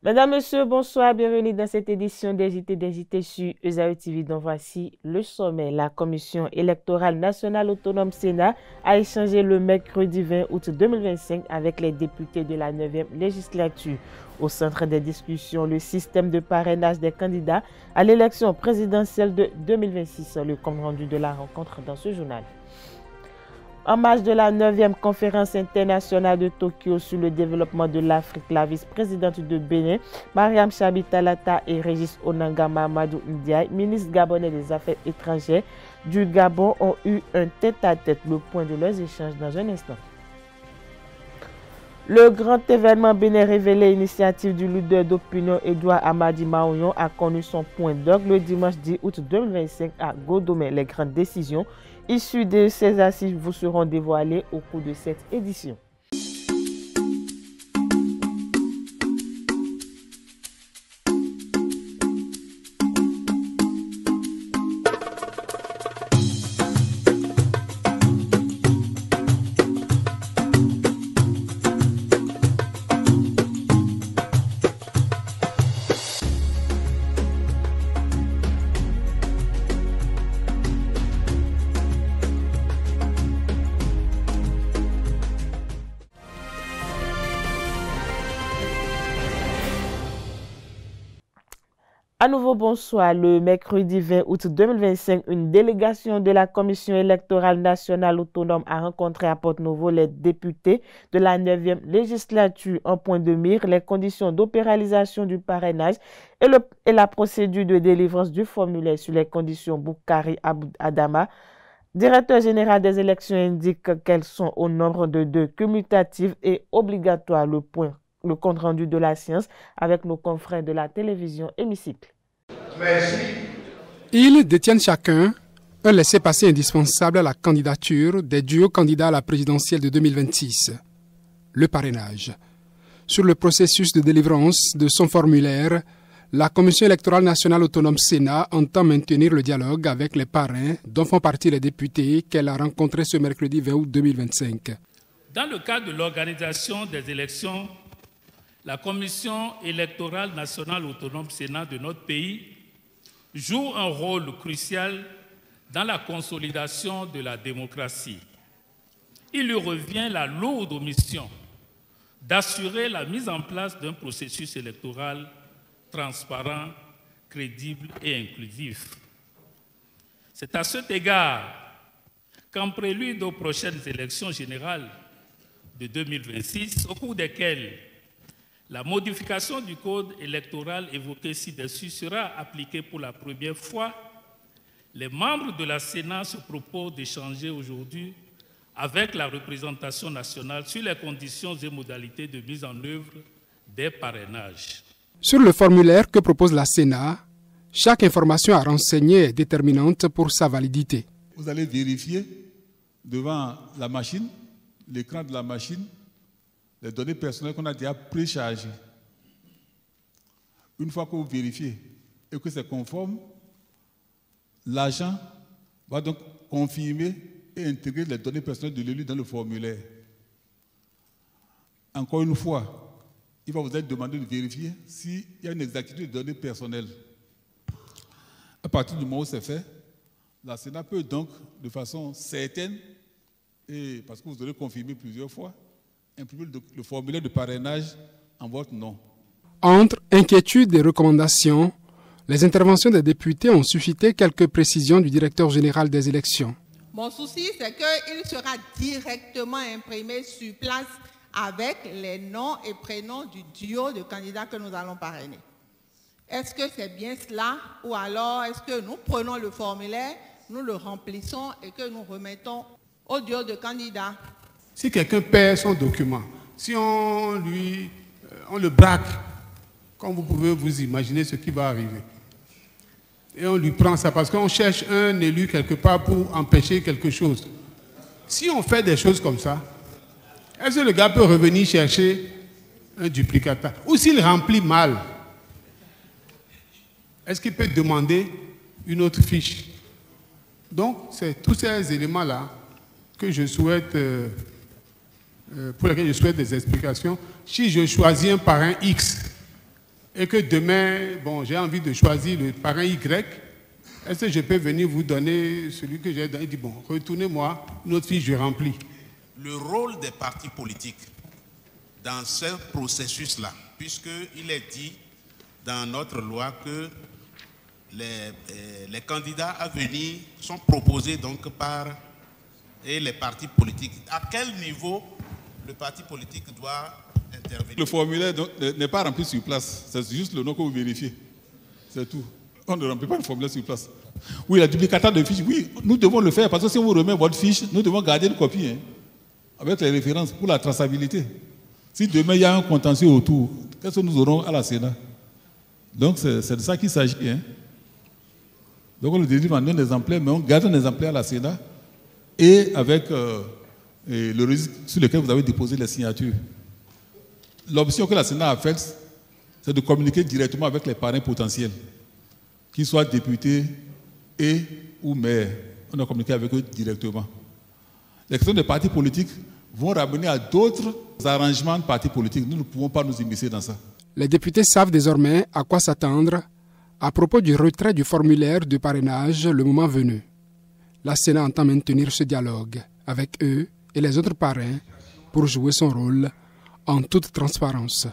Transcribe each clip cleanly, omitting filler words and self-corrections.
Mesdames, Messieurs, bonsoir, bienvenue dans cette édition des JT sur ESAE TV. Donc voici le sommet. La Commission électorale nationale autonome Sénat a échangé le mercredi 20 août 2025 avec les députés de la 9e législature. Au centre des discussions, le système de parrainage des candidats à l'élection présidentielle de 2026. Le compte rendu de la rencontre dans ce journal. En marge de la 9e conférence internationale de Tokyo sur le développement de l'Afrique, la vice-présidente de Bénin, Mariam Chabi Talata et Régis Onanga Mamadou Ndiaye, ministre gabonais des Affaires étrangères du Gabon, ont eu un tête-à-tête. Le point de leurs échanges dans un instant. Le grand événement Bénin révélé, initiative du leader d'opinion Edouard Amadi Maouyon, a connu son point d'orgue le dimanche 10 août 2025 à Godomé. Les grandes décisions issues de ces assises vous seront dévoilées au cours de cette édition. À nouveau, bonsoir. Le mercredi 20 août 2025, une délégation de la Commission électorale nationale autonome a rencontré à Porto-Novo les députés de la 9e législature. En point de mire, les conditions d'opéralisation du parrainage et la procédure de délivrance du formulaire. Sur les conditions, Boukari Adama, directeur général des élections, indique qu'elles sont au nombre de 2, commutatives et obligatoires. Le compte rendu de la séance avec nos confrères de la télévision Hémicycle. Merci. Ils détiennent chacun un laissez-passer indispensable à la candidature des duos candidats à la présidentielle de 2026, le parrainage. Sur le processus de délivrance de son formulaire, la Commission électorale nationale autonome Sénat entend maintenir le dialogue avec les parrains dont font partie les députés qu'elle a rencontrés ce mercredi 20 août 2025. Dans le cadre de l'organisation des élections, la Commission électorale nationale autonome Sénat de notre pays joue un rôle crucial dans la consolidation de la démocratie. Il lui revient la lourde mission d'assurer la mise en place d'un processus électoral transparent, crédible et inclusif. C'est à cet égard qu'en prélude aux prochaines élections générales de 2026, au cours desquelles la modification du code électoral évoqué ci-dessus sera appliquée pour la première fois, les membres de la Sénat se proposent d'échanger aujourd'hui avec la représentation nationale sur les conditions et modalités de mise en œuvre des parrainages. Sur le formulaire que propose la Sénat, chaque information à renseigner est déterminante pour sa validité. Vous allez vérifier devant la machine, l'écran de la machine, les données personnelles qu'on a déjà préchargées. Une fois que vous vérifiez et que c'est conforme, l'agent va donc confirmer et intégrer les données personnelles de l'élu dans le formulaire. Encore une fois, il va vous être demandé de vérifier s'il y a une exactitude de données personnelles. À partir du moment où c'est fait, la Sénat peut donc, de façon certaine, et parce que vous aurez confirmé plusieurs fois, imprimer le formulaire de parrainage en votre nom. Entre inquiétudes et recommandations, les interventions des députés ont suscité quelques précisions du directeur général des élections. Mon souci, c'est qu'il sera directement imprimé sur place avec les noms et prénoms du duo de candidats que nous allons parrainer. Est-ce que c'est bien cela ou alors est-ce que nous prenons le formulaire, nous le remplissons et que nous remettons au duo de candidats? Si quelqu'un perd son document, si on le braque, comme vous pouvez vous imaginer ce qui va arriver, et on lui prend ça parce qu'on cherche un élu quelque part pour empêcher quelque chose. Si on fait des choses comme ça, est-ce que le gars peut revenir chercher un duplicata? Ou s'il remplit mal, est-ce qu'il peut demander une autre fiche? Donc, c'est tous ces éléments-là que je souhaite pour lesquels je souhaite des explications. Si je choisis un parrain X et que demain, bon, j'ai envie de choisir le parrain Y, est-ce que je peux venir vous donner celui que j'ai donné? Il dit, bon, retournez-moi, notre fiche, je remplis. Le rôle des partis politiques dans ce processus-là, puisqu'il est dit dans notre loi que les candidats à venir sont proposés donc par les partis politiques. À quel niveau le parti politique doit intervenir? Le formulaire n'est pas rempli sur place, c'est juste le nom que vous vérifiez. C'est tout. On ne remplit pas le formulaire sur place. Oui, la duplicata de fiches, oui, nous devons le faire parce que si on vous remet votre fiche, nous devons garder une copie hein, avec les références pour la traçabilité. Si demain il y a un contentieux autour, qu'est-ce que nous aurons à la Sénat? Donc c'est de ça qu'il s'agit. Hein. Donc on le délivre en un exemplaire, mais on garde un exemplaire à la Sénat et avec le registre sur lequel vous avez déposé les signatures. L'option que la Sénat a faite, c'est de communiquer directement avec les parrains potentiels, qu'ils soient députés et ou maires. On a communiqué avec eux directement. Les questions des partis politiques vont ramener à d'autres arrangements de partis politiques. Nous ne pouvons pas nous immiscer dans ça. Les députés savent désormais à quoi s'attendre à propos du retrait du formulaire de parrainage le moment venu. La Sénat entend maintenir ce dialogue avec eux et les autres parrains pour jouer son rôle en toute transparence.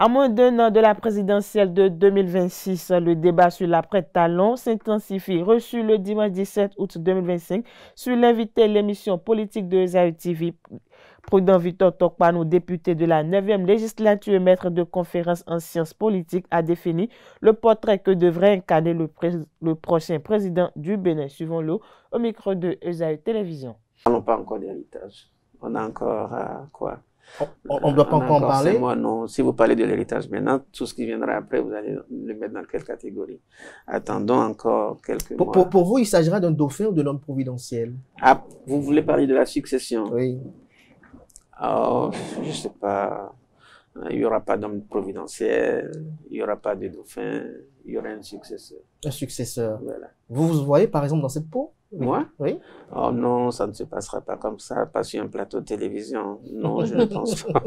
À moins d'un an de la présidentielle de 2026, le débat sur l'après-talon s'intensifie. Reçu le dimanche 17 août 2025 sur l'invité l'émission politique de Esaü TV, Prudent Victor Tokpanou, député de la 9e législature et maître de conférence en sciences politiques, a défini le portrait que devrait incarner le prochain président du Bénin. Suivons-le au micro de Esaü Télévision. On n'a pas encore d'héritage. On a encore quoi? On ne doit pas encore en parler. Non. Si vous parlez de l'héritage maintenant, tout ce qui viendra après, vous allez le mettre dans quelle catégorie? Attendons encore quelques mois. Pour vous, il s'agira d'un dauphin ou d'un homme providentiel? Ah, vous voulez parler de la succession? Oui. Oh, je ne sais pas. Il n'y aura pas d'homme providentiel, il n'y aura pas de dauphin, il y aura un successeur. Un successeur. Voilà. Vous vous voyez par exemple dans cette peau? Moi? Oui. Oh non, ça ne se passera pas comme ça, pas sur un plateau de télévision. Non, je ne pense pas.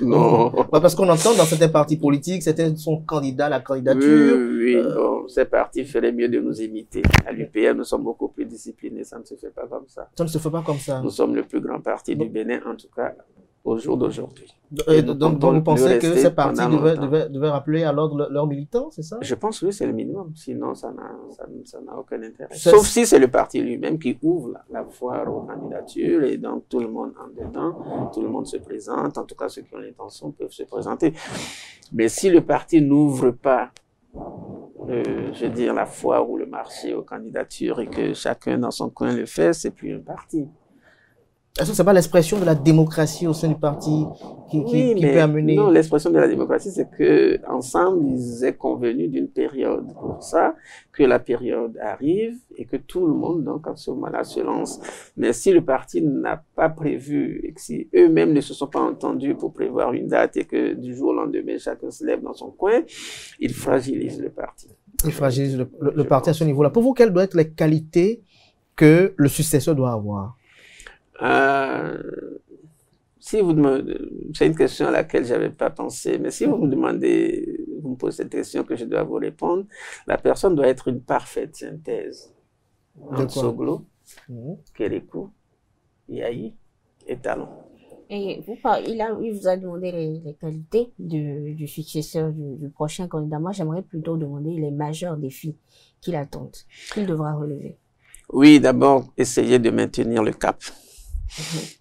Non. Parce qu'on entend dans certains partis politiques, certains sont candidats à la candidature. Oui, bon, ces partis feraient mieux de nous imiter. À l'UPR, nous sommes beaucoup plus disciplinés, ça ne se fait pas comme ça. Ça ne se fait pas comme ça. Nous sommes le plus grand parti du Bénin, en tout cas, au jour d'aujourd'hui. Donc vous pensez que ces partis devaient rappeler à l'ordre leurs militants, c'est ça? Je pense que c'est le minimum, sinon ça n'a aucun intérêt. Sauf si c'est le parti lui-même qui ouvre la foire aux candidatures et donc tout le monde en dedans, tout le monde se présente, en tout cas ceux qui ont l'intention peuvent se présenter. Mais si le parti n'ouvre pas, je veux dire, la foire ou le marché aux candidatures et que chacun dans son coin le fait, c'est plus un parti. Est-ce que ce n'est pas l'expression de la démocratie au sein du parti qui peut amener... Non, l'expression de la démocratie, c'est qu'ensemble, ils aient convenu d'une période pour ça, que la période arrive et que tout le monde, donc, à ce moment-là, se lance. Mais si le parti n'a pas prévu et que si eux-mêmes ne se sont pas entendus pour prévoir une date et que du jour au lendemain, chacun se lève dans son coin, ils fragilisent le parti. Ils fragilisent le parti à ce niveau-là. Pour vous, quelles doivent être les qualités que le successeur doit avoir? Si vous c'est une question à laquelle j'avais pas pensé, mais si vous me demandez, vous me posez cette question que je dois vous répondre, la personne doit être une parfaite synthèse entre Soglo, Kérékou, Yahi et Talon. Et il vous a demandé les qualités du successeur du prochain candidat. Moi, j'aimerais plutôt demander les majeurs défis qu'il attend, qu'il devra relever. Oui, d'abord, essayer de maintenir le cap.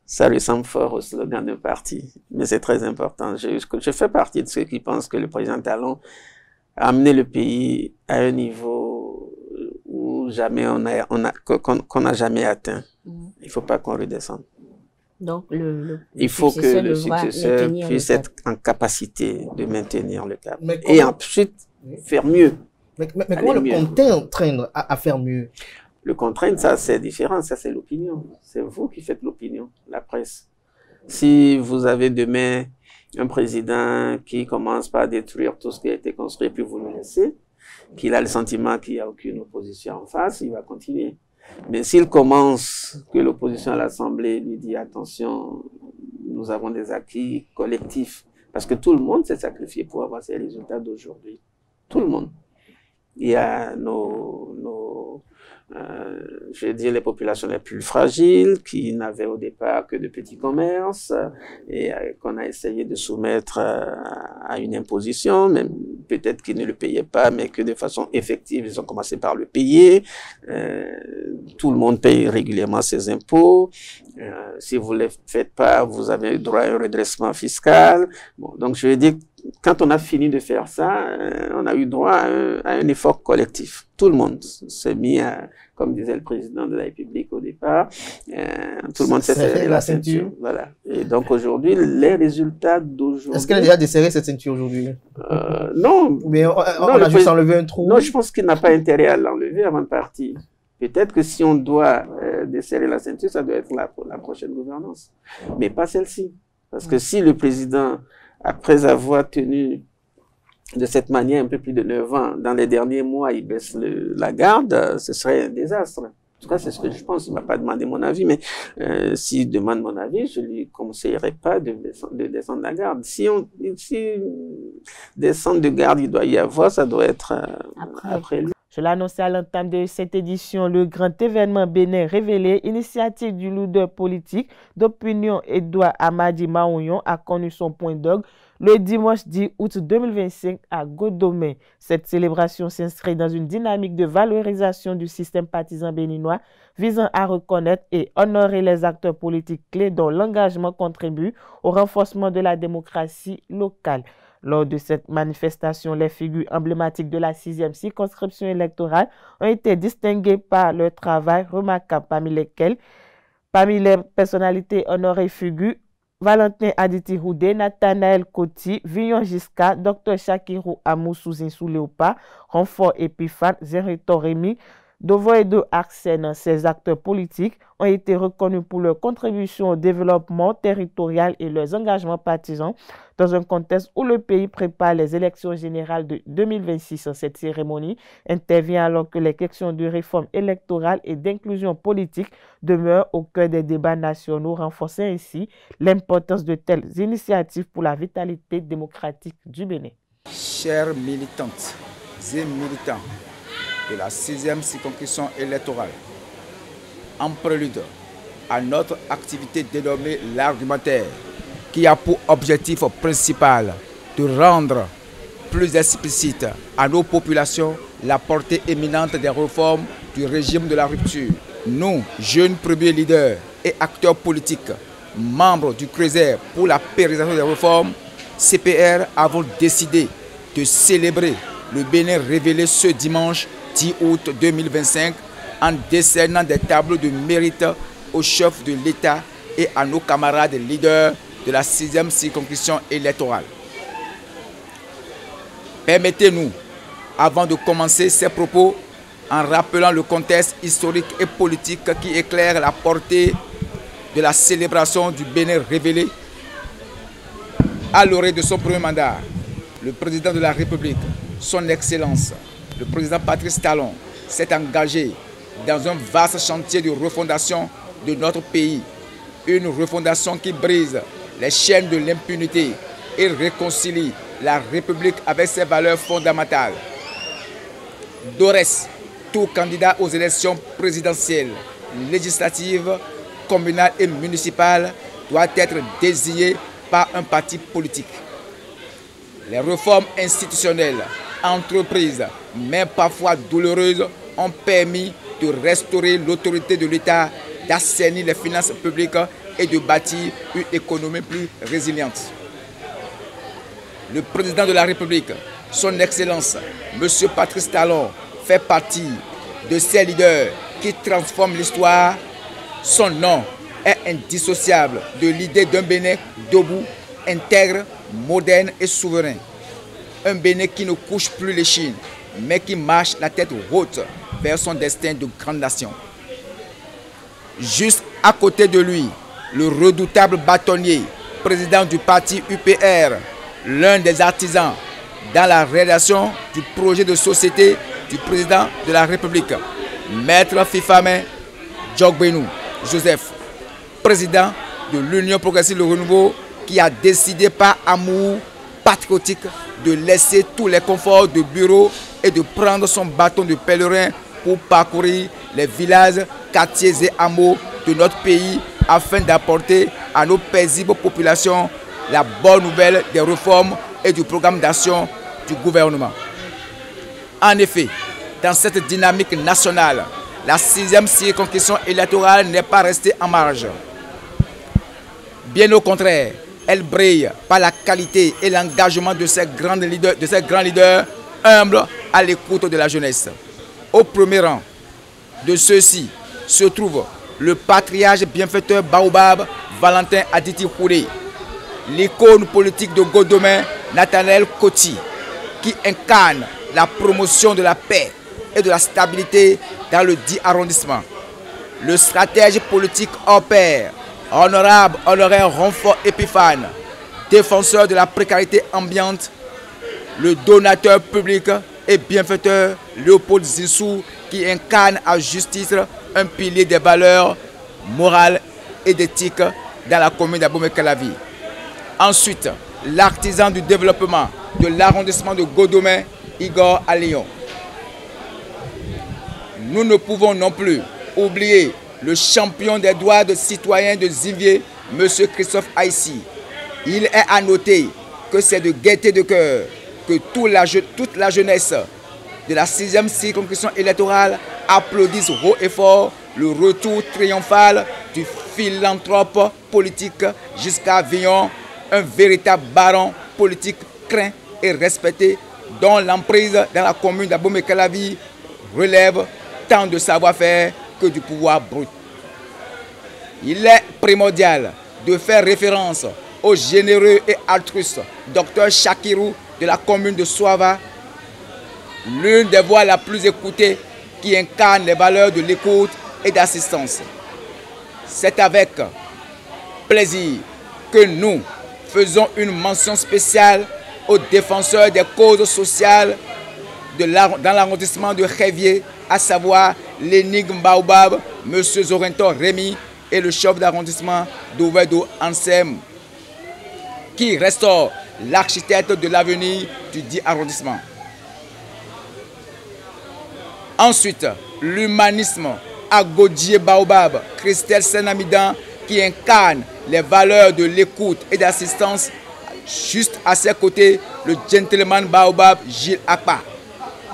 Ça ressemble fort au slogan d'un parti, mais c'est très important. Je fais partie de ceux qui pensent que le président Talon a amené le pays à un niveau où jamais qu'on n'a jamais atteint. Il ne faut pas qu'on redescende. Donc, il faut que le successeur puisse être en capacité de maintenir le cap. Et ensuite, faire mieux. Mais comment le contraindre à faire mieux? Le contraindre, ça c'est différent, ça c'est l'opinion. C'est vous qui faites l'opinion, la presse. Si vous avez demain un président qui commence par détruire tout ce qui a été construit, puis vous le laissez, qu'il a le sentiment qu'il n'y a aucune opposition en face, il va continuer. Mais s'il commence, que l'opposition à l'Assemblée lui dit attention, nous avons des acquis collectifs Parce que tout le monde s'est sacrifié pour avoir ces résultats d'aujourd'hui. Tout le monde. Il y a je vais dire, les populations les plus fragiles, qui n'avaient au départ que de petits commerces, et qu'on a essayé de soumettre à une imposition, même peut-être qu'ils ne le payaient pas, mais que de façon effective, ils ont commencé par le payer. Tout le monde paye régulièrement ses impôts. Si vous ne les faites pas, vous avez droit à un redressement fiscal. Bon, donc je veux dire, quand on a fini de faire ça, on a eu droit à un effort collectif. Tout le monde s'est mis à, comme disait le président de la République au départ, tout le monde s'est serré la ceinture. Voilà. Et donc aujourd'hui, les résultats d'aujourd'hui... Est-ce qu'elle a déjà desserré cette ceinture aujourd'hui? Non. Mais on a juste enlevé un trou. Non, je pense qu'il n'a pas intérêt à l'enlever avant de partir. Peut-être que si on doit desserrer la ceinture, ça doit être la prochaine gouvernance. Mais pas celle-ci. Parce que si le président, après avoir tenu de cette manière un peu plus de 9 ans, dans les derniers mois, il baisse la garde, ce serait un désastre. En tout cas, c'est ce que je pense. Il ne m'a pas demandé mon avis, mais s'il demande mon avis, je ne lui conseillerais pas de descendre la garde. Si descendre de garde, il doit y avoir, ça doit être après lui. Je l'annonçais à l'entame de cette édition, le grand événement Bénin révélé, initiative du leader politique d'opinion Edouard Amadi Maouyon a connu son point d'orgue le dimanche 10 août 2025 à Godomé. Cette célébration s'inscrit dans une dynamique de valorisation du système partisan béninois visant à reconnaître et honorer les acteurs politiques clés dont l'engagement contribue au renforcement de la démocratie locale. Lors de cette manifestation, les figures emblématiques de la 6e circonscription électorale ont été distinguées par leur travail remarquable, parmi les personnalités honorées figurent Valentin Aditi Houdé, Nathanaël Koti, Villon Giscard, Dr Shakirou Amoussou Zinsou Léopa, Renfort Epiphane, Zerito Rémi, Dovoedo Arsène. Ces acteurs politiques ont été reconnus pour leur contribution au développement territorial et leurs engagements partisans dans un contexte où le pays prépare les élections générales de 2026. Cette cérémonie intervient alors que les questions de réforme électorale et d'inclusion politique demeurent au cœur des débats nationaux, renforçant ainsi l'importance de telles initiatives pour la vitalité démocratique du Bénin. Chères militantes et militants de la 6e circonscription électorale, en prélude à notre activité dénommée l'argumentaire, qui a pour objectif principal de rendre plus explicite à nos populations la portée éminente des réformes du régime de la rupture. Nous, jeunes premiers leaders et acteurs politiques, membres du CRESER pour la pérennisation des réformes, CPR, avons décidé de célébrer le Bénin révélé ce dimanche 10 août 2025 en décernant des tableaux de mérite au chef de l'État et à nos camarades leaders de la 6e circonscription électorale. Permettez-nous, avant de commencer ces propos, en rappelant le contexte historique et politique qui éclaire la portée de la célébration du Bénin révélé. À l'orée de son premier mandat, le président de la République, son Excellence, le président Patrice Talon, s'est engagé dans un vaste chantier de refondation de notre pays. Une refondation qui brise les chaînes de l'impunité et réconcilie la République avec ses valeurs fondamentales. D'ores, tout candidat aux élections présidentielles, législatives, communales et municipales doit être désigné par un parti politique. Les réformes institutionnelles, entreprises, mais parfois douloureuses, ont permis de restaurer l'autorité de l'État, d'assainir les finances publiques et de bâtir une économie plus résiliente. Le président de la République, son Excellence, M. Patrice Talon, fait partie de ces leaders qui transforment l'histoire. Son nom est indissociable de l'idée d'un Bénin debout, intègre, moderne et souverain. Un Bénin qui ne couche plus l'échine, mais qui marche la tête haute vers son destin de grande nation. Juste à côté de lui, le redoutable bâtonnier, président du parti UPR, l'un des artisans dans la réalisation du projet de société du président de la République, Maître Fifame Djogbenou Joseph, président de l'Union progressive de renouveau qui a décidé par amour patriotique de laisser tous les conforts de bureau et de prendre son bâton de pèlerin pour parcourir les villages, quartiers et hameaux de notre pays afin d'apporter à nos paisibles populations la bonne nouvelle des réformes et du programme d'action du gouvernement. En effet, dans cette dynamique nationale, la 6e circonscription électorale n'est pas restée en marge. Bien au contraire, elle brille par la qualité et l'engagement de ces grands leaders humbles à l'écoute de la jeunesse. Au premier rang de ceux-ci se trouve le patriarche bienfaiteur Baobab Valentin Aditi Khouré, l'icône politique de Godomé Nathanaël Koti, qui incarne la promotion de la paix et de la stabilité dans le 10 arrondissement. Le stratège politique hors pair, honorable Honoré Ronfort Épiphane, défenseur de la précarité ambiante, le donateur public et bienfaiteur Léopold Zissou, qui incarne à juste titre un pilier des valeurs morales et d'éthique dans la commune d'Abomey-Calavi. Ensuite, l'artisan du développement de l'arrondissement de Godomé, Igor Alion. Nous ne pouvons non plus oublier le champion des droits de citoyens de Zivier, M. Christophe Aïssi. Il est à noter que c'est de gaieté de cœur que toute la jeunesse de la 6e circonscription électorale applaudissent haut et fort le retour triomphal du philanthrope politique jusqu'à Villon, un véritable baron politique craint et respecté, dont l'emprise dans la commune d'Abomey-Calavi relève tant de savoir-faire que du pouvoir brut. Il est primordial de faire référence au généreux et altruiste Dr Chakirou de la commune de Soava, l'une des voix la plus écoutées qui incarne les valeurs de l'écoute et d'assistance. C'est avec plaisir que nous faisons une mention spéciale aux défenseurs des causes sociales dans l'arrondissement de Révier, à savoir l'énigme Baobab, M. Zorenton Rémy et le chef d'arrondissement d'Ouvedo Ansem, qui restaure l'architecte de l'avenir du 10 arrondissement. Ensuite, l'humanisme Agodier Baobab, Christelle Senamidan, qui incarne les valeurs de l'écoute et d'assistance. Juste à ses côtés, le gentleman Baobab Gilles Akpa.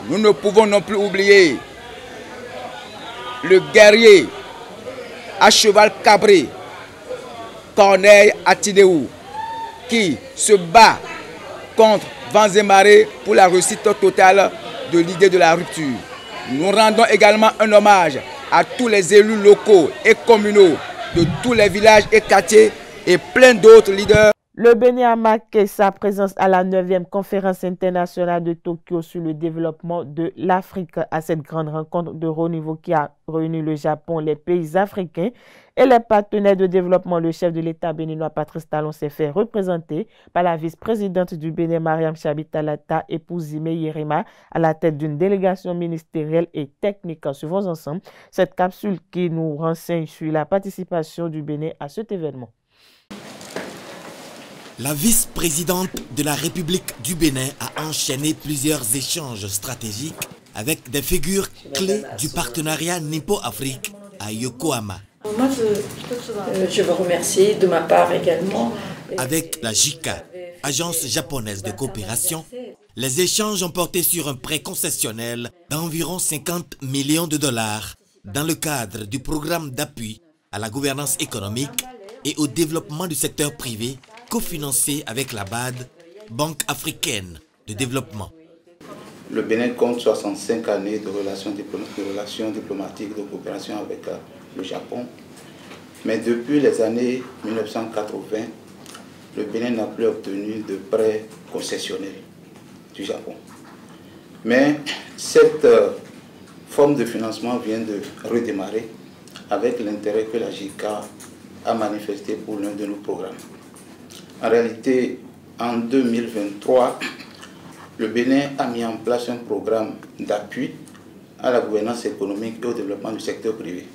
Nous ne pouvons non plus oublier le guerrier à cheval cabré, Corneille Atinéou, qui se bat contre vents et marées pour la réussite totale de l'idée de la rupture. Nous rendons également un hommage à tous les élus locaux et communaux de tous les villages et quartiers et plein d'autres leaders. Le Bénin a marqué sa présence à la 9e conférence internationale de Tokyo sur le développement de l'Afrique. À cette grande rencontre de haut niveau qui a réuni le Japon, les pays africains et les partenaires de développement, le chef de l'État béninois Patrice Talon s'est fait représenter par la vice-présidente du Bénin, Mariam Chabi Talata, épouse Zimé Yerima, à la tête d'une délégation ministérielle et technique. Suivons ensemble cette capsule qui nous renseigne sur la participation du Bénin à cet événement. La vice-présidente de la République du Bénin a enchaîné plusieurs échanges stratégiques avec des figures clés du partenariat Nippo-Afrique à Yokohama. Moi, je vous remercie de ma part également. Avec la JICA, agence japonaise de coopération, les échanges ont porté sur un prêt concessionnel d'environ 50 millions de dollars dans le cadre du programme d'appui à la gouvernance économique et au développement du secteur privé cofinancé avec la BAD, Banque africaine de développement. Le Bénin compte 65 années de relations diplomatiques, de coopération avec le Japon. Mais depuis les années 1980, le Bénin n'a plus obtenu de prêts concessionnels du Japon. Mais cette forme de financement vient de redémarrer avec l'intérêt que la JICA a manifesté pour l'un de nos programmes. En réalité, en 2023, le Bénin a mis en place un programme d'appui à la gouvernance économique et au développement du secteur privé,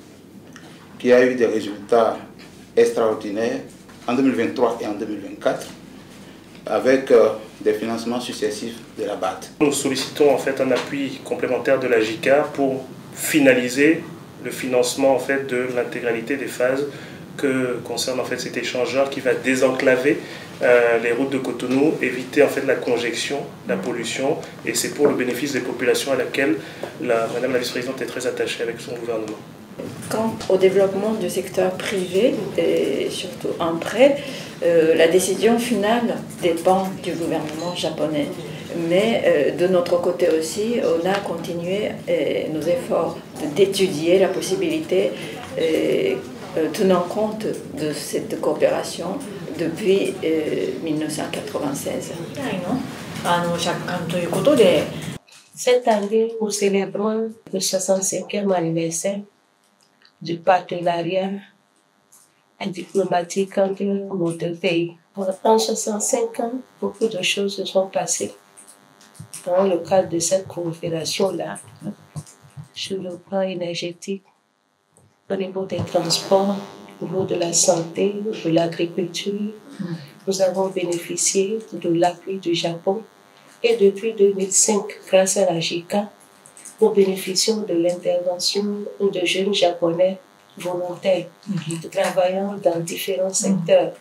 qui a eu des résultats extraordinaires en 2023 et en 2024 avec des financements successifs de la BAD. Nous sollicitons en fait un appui complémentaire de la JICA pour finaliser le financement en fait de l'intégralité des phases que concerne en fait cet échangeur qui va désenclaver les routes de Cotonou, éviter en fait la congestion, la pollution, et c'est pour le bénéfice des populations à laquelle Madame la vice-présidente est très attachée avec son gouvernement. Quant au développement du secteur privé, et surtout en prêt, la décision finale dépend du gouvernement japonais. Mais de notre côté aussi, on a continué nos efforts d'étudier la possibilité, tenant compte de cette coopération depuis 1996. Cette année, nous célébrons le 65e anniversaire du partenariat diplomatique entre nos deux pays. En 65 ans, beaucoup de choses se sont passées dans le cadre de cette coopération-là, sur le plan énergétique, au niveau des transports, au niveau de la santé, de l'agriculture. Nous avons bénéficié de l'appui du Japon et depuis 2005, grâce à la JICA, nous bénéficions de l'intervention de jeunes Japonais volontaires travaillant dans différents secteurs.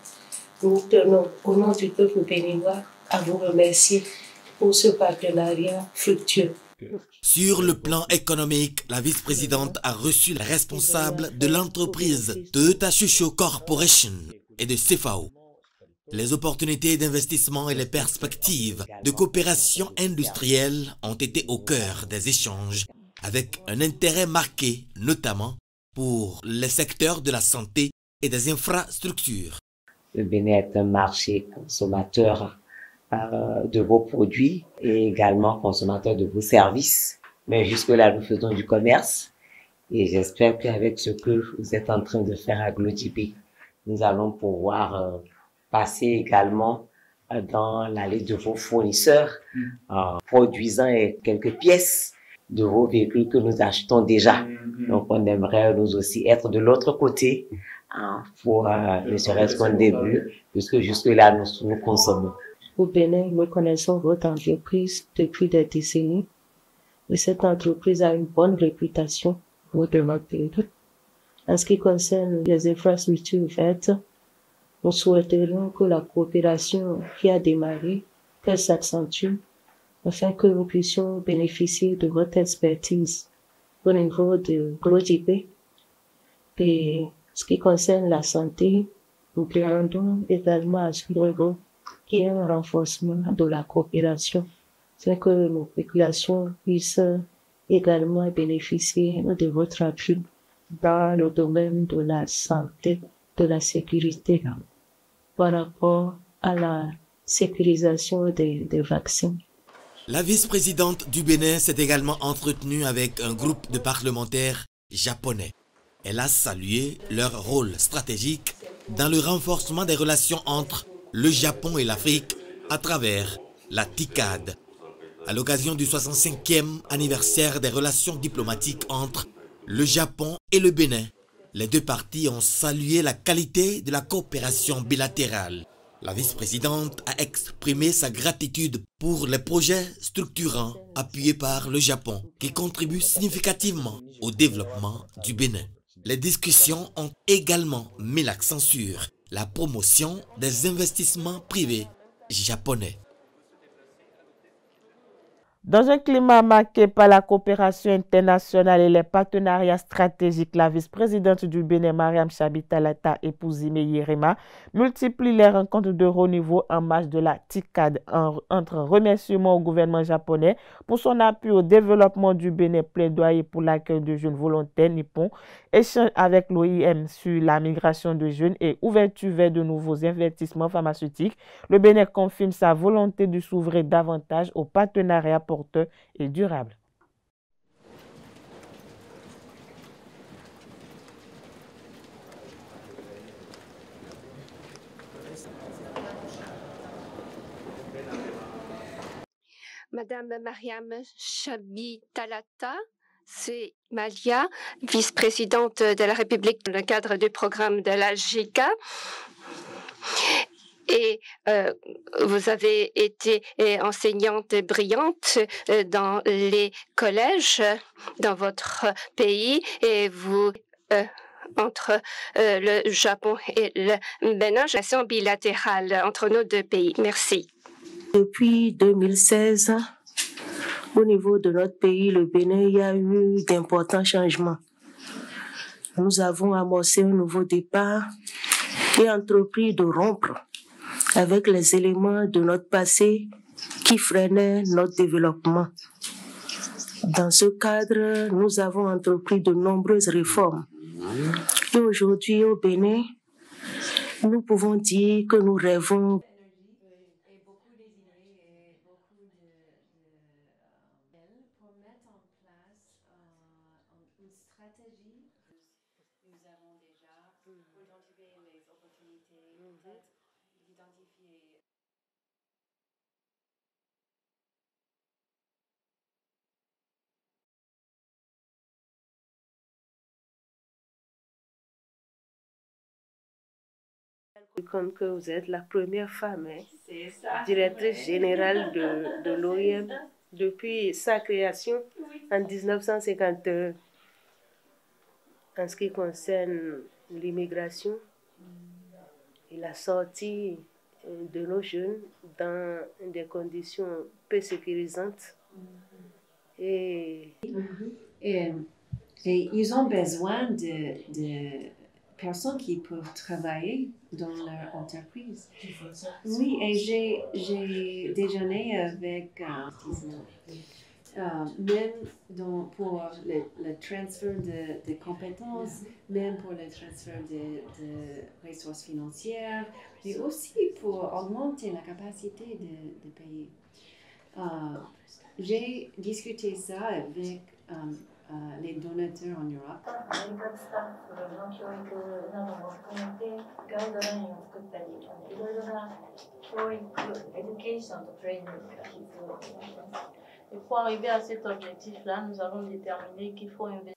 Nous tenons, au nom du peuple béninois, à vous remercier pour ce partenariat fructueux. Sur le plan économique, la vice-présidente a reçu les responsables de l'entreprise Toyota Tsusho Corporation et de CFAO. Les opportunités d'investissement et les perspectives de coopération industrielle ont été au cœur des échanges, avec un intérêt marqué, notamment pour les secteurs de la santé et des infrastructures. Le Bénin est un marché consommateur de vos produits et également consommateur de vos services. Mais jusque-là, nous faisons du commerce et j'espère qu'avec ce que vous êtes en train de faire à Glotipé, nous allons pouvoir passer également dans l'allée de vos fournisseurs en produisant quelques pièces de vos véhicules que nous achetons déjà. Donc, on aimerait nous aussi être de l'autre côté pour ne serait-ce qu'un début, puisque jusque-là, nous consommons. Au Bénin, nous connaissons votre entreprise depuis des décennies et cette entreprise a une bonne réputation pour notre pays. En ce qui concerne les infrastructures vertes, nous souhaiterions que la coopération qui a démarré, qu'elle s'accentue, afin que nous puissions bénéficier de votre expertise au niveau de GloJP. Et ce qui concerne la santé, nous demandons également à assurer qu'il y ait un renforcement de la coopération, afin que nos populations puissent également bénéficier de votre appui dans le domaine de la santé, de la sécurité, par rapport à la sécurisation des vaccins. La vice-présidente du Bénin s'est également entretenue avec un groupe de parlementaires japonais. Elle a salué leur rôle stratégique dans le renforcement des relations entre le Japon et l'Afrique à travers la TICAD. À l'occasion du 65e anniversaire des relations diplomatiques entre le Japon et le Bénin, les deux parties ont salué la qualité de la coopération bilatérale. La vice-présidente a exprimé sa gratitude pour les projets structurants appuyés par le Japon qui contribuent significativement au développement du Bénin. Les discussions ont également mis l'accent sur la promotion des investissements privés japonais. Dans un climat marqué par la coopération internationale et les partenariats stratégiques, la vice-présidente du Bénin, Mariam Chabi-Talata, épouse Yerema, multiplie les rencontres de haut niveau en marge de la TICAD, entre remerciements au gouvernement japonais pour son appui au développement du Bénin, plaidoyer pour l'accueil de jeunes volontaires nippons, échange avec l'OIM sur la migration de jeunes et ouverture vers de nouveaux investissements pharmaceutiques. Le Bénin confirme sa volonté de s'ouvrir davantage aux partenariats porteurs et durables. Madame Mariam Chabi-Talata, c'est Malia, vice-présidente de la République dans le cadre du programme de la JICA. Et vous avez été enseignante brillante dans les collèges dans votre pays et vous, entre le Japon et le Bénin, relation bilatérale entre nos deux pays. Merci. Depuis 2016, au niveau de notre pays, le Bénin, il y a eu d'importants changements. Nous avons amorcé un nouveau départ et entrepris de rompre avec les éléments de notre passé qui freinaient notre développement. Dans ce cadre, nous avons entrepris de nombreuses réformes. Et aujourd'hui, au Bénin, nous pouvons dire que nous rêvons comme que vous êtes la première femme directrice générale de l'OIM depuis sa création en 1951. En ce qui concerne l'immigration et la sortie de nos jeunes dans des conditions peu sécurisantes. Et ils ont besoin de personnes qui peuvent travailler dans leur entreprise. Oui, et j'ai déjeuné avec même pour le transfert de compétences, même pour le transfert de ressources financières, mais aussi pour augmenter la capacité de payer. J'ai discuté ça avec les donateurs en Europe. Et pour arriver à cet objectif-là, nous avons déterminé qu'il faut investir.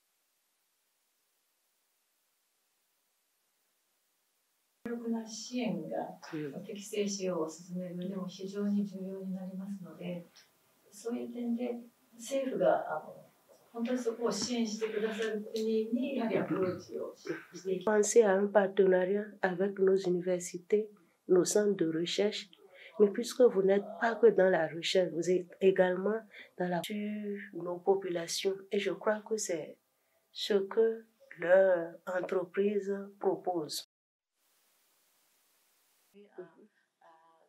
Penser à un partenariat avec nos universités, nos centres de recherche, mais puisque vous n'êtes pas que dans la recherche, vous êtes également dans la sur nos populations. Et je crois que c'est ce que leur entreprise propose. À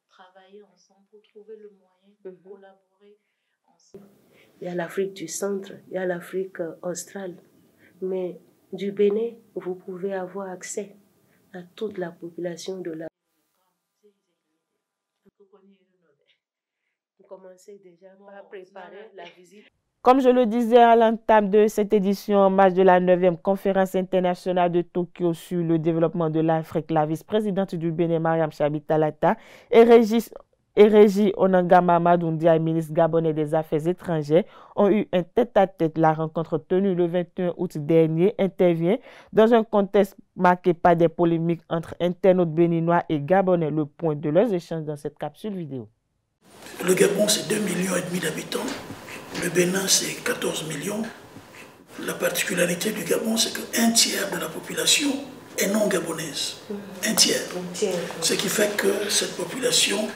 travailler ensemble pour trouver le moyen de collaborer ensemble. Il y a l'Afrique du centre, il y a l'Afrique australe, mais du Bénin, vous pouvez avoir accès à toute la population de la. Vous commencez déjà par préparer la visite. Comme je le disais à l'entame de cette édition en marge de la 9e conférence internationale de Tokyo sur le développement de l'Afrique, la vice-présidente du Bénin, Mariam Chabi Talata, et Régie Onangama Madoundia, ministre gabonais des Affaires étrangères, ont eu un tête-à-tête. La rencontre tenue le 21 août dernier intervient dans un contexte marqué par des polémiques entre internautes béninois et gabonais. Le point de leurs échanges dans cette capsule vidéo. Le Gabon, c'est 2,5 millions d'habitants. Le Bénin, c'est 14 millions. La particularité du Gabon, c'est qu'un tiers de la population est non gabonaise. Un tiers. Ce qui fait que cette population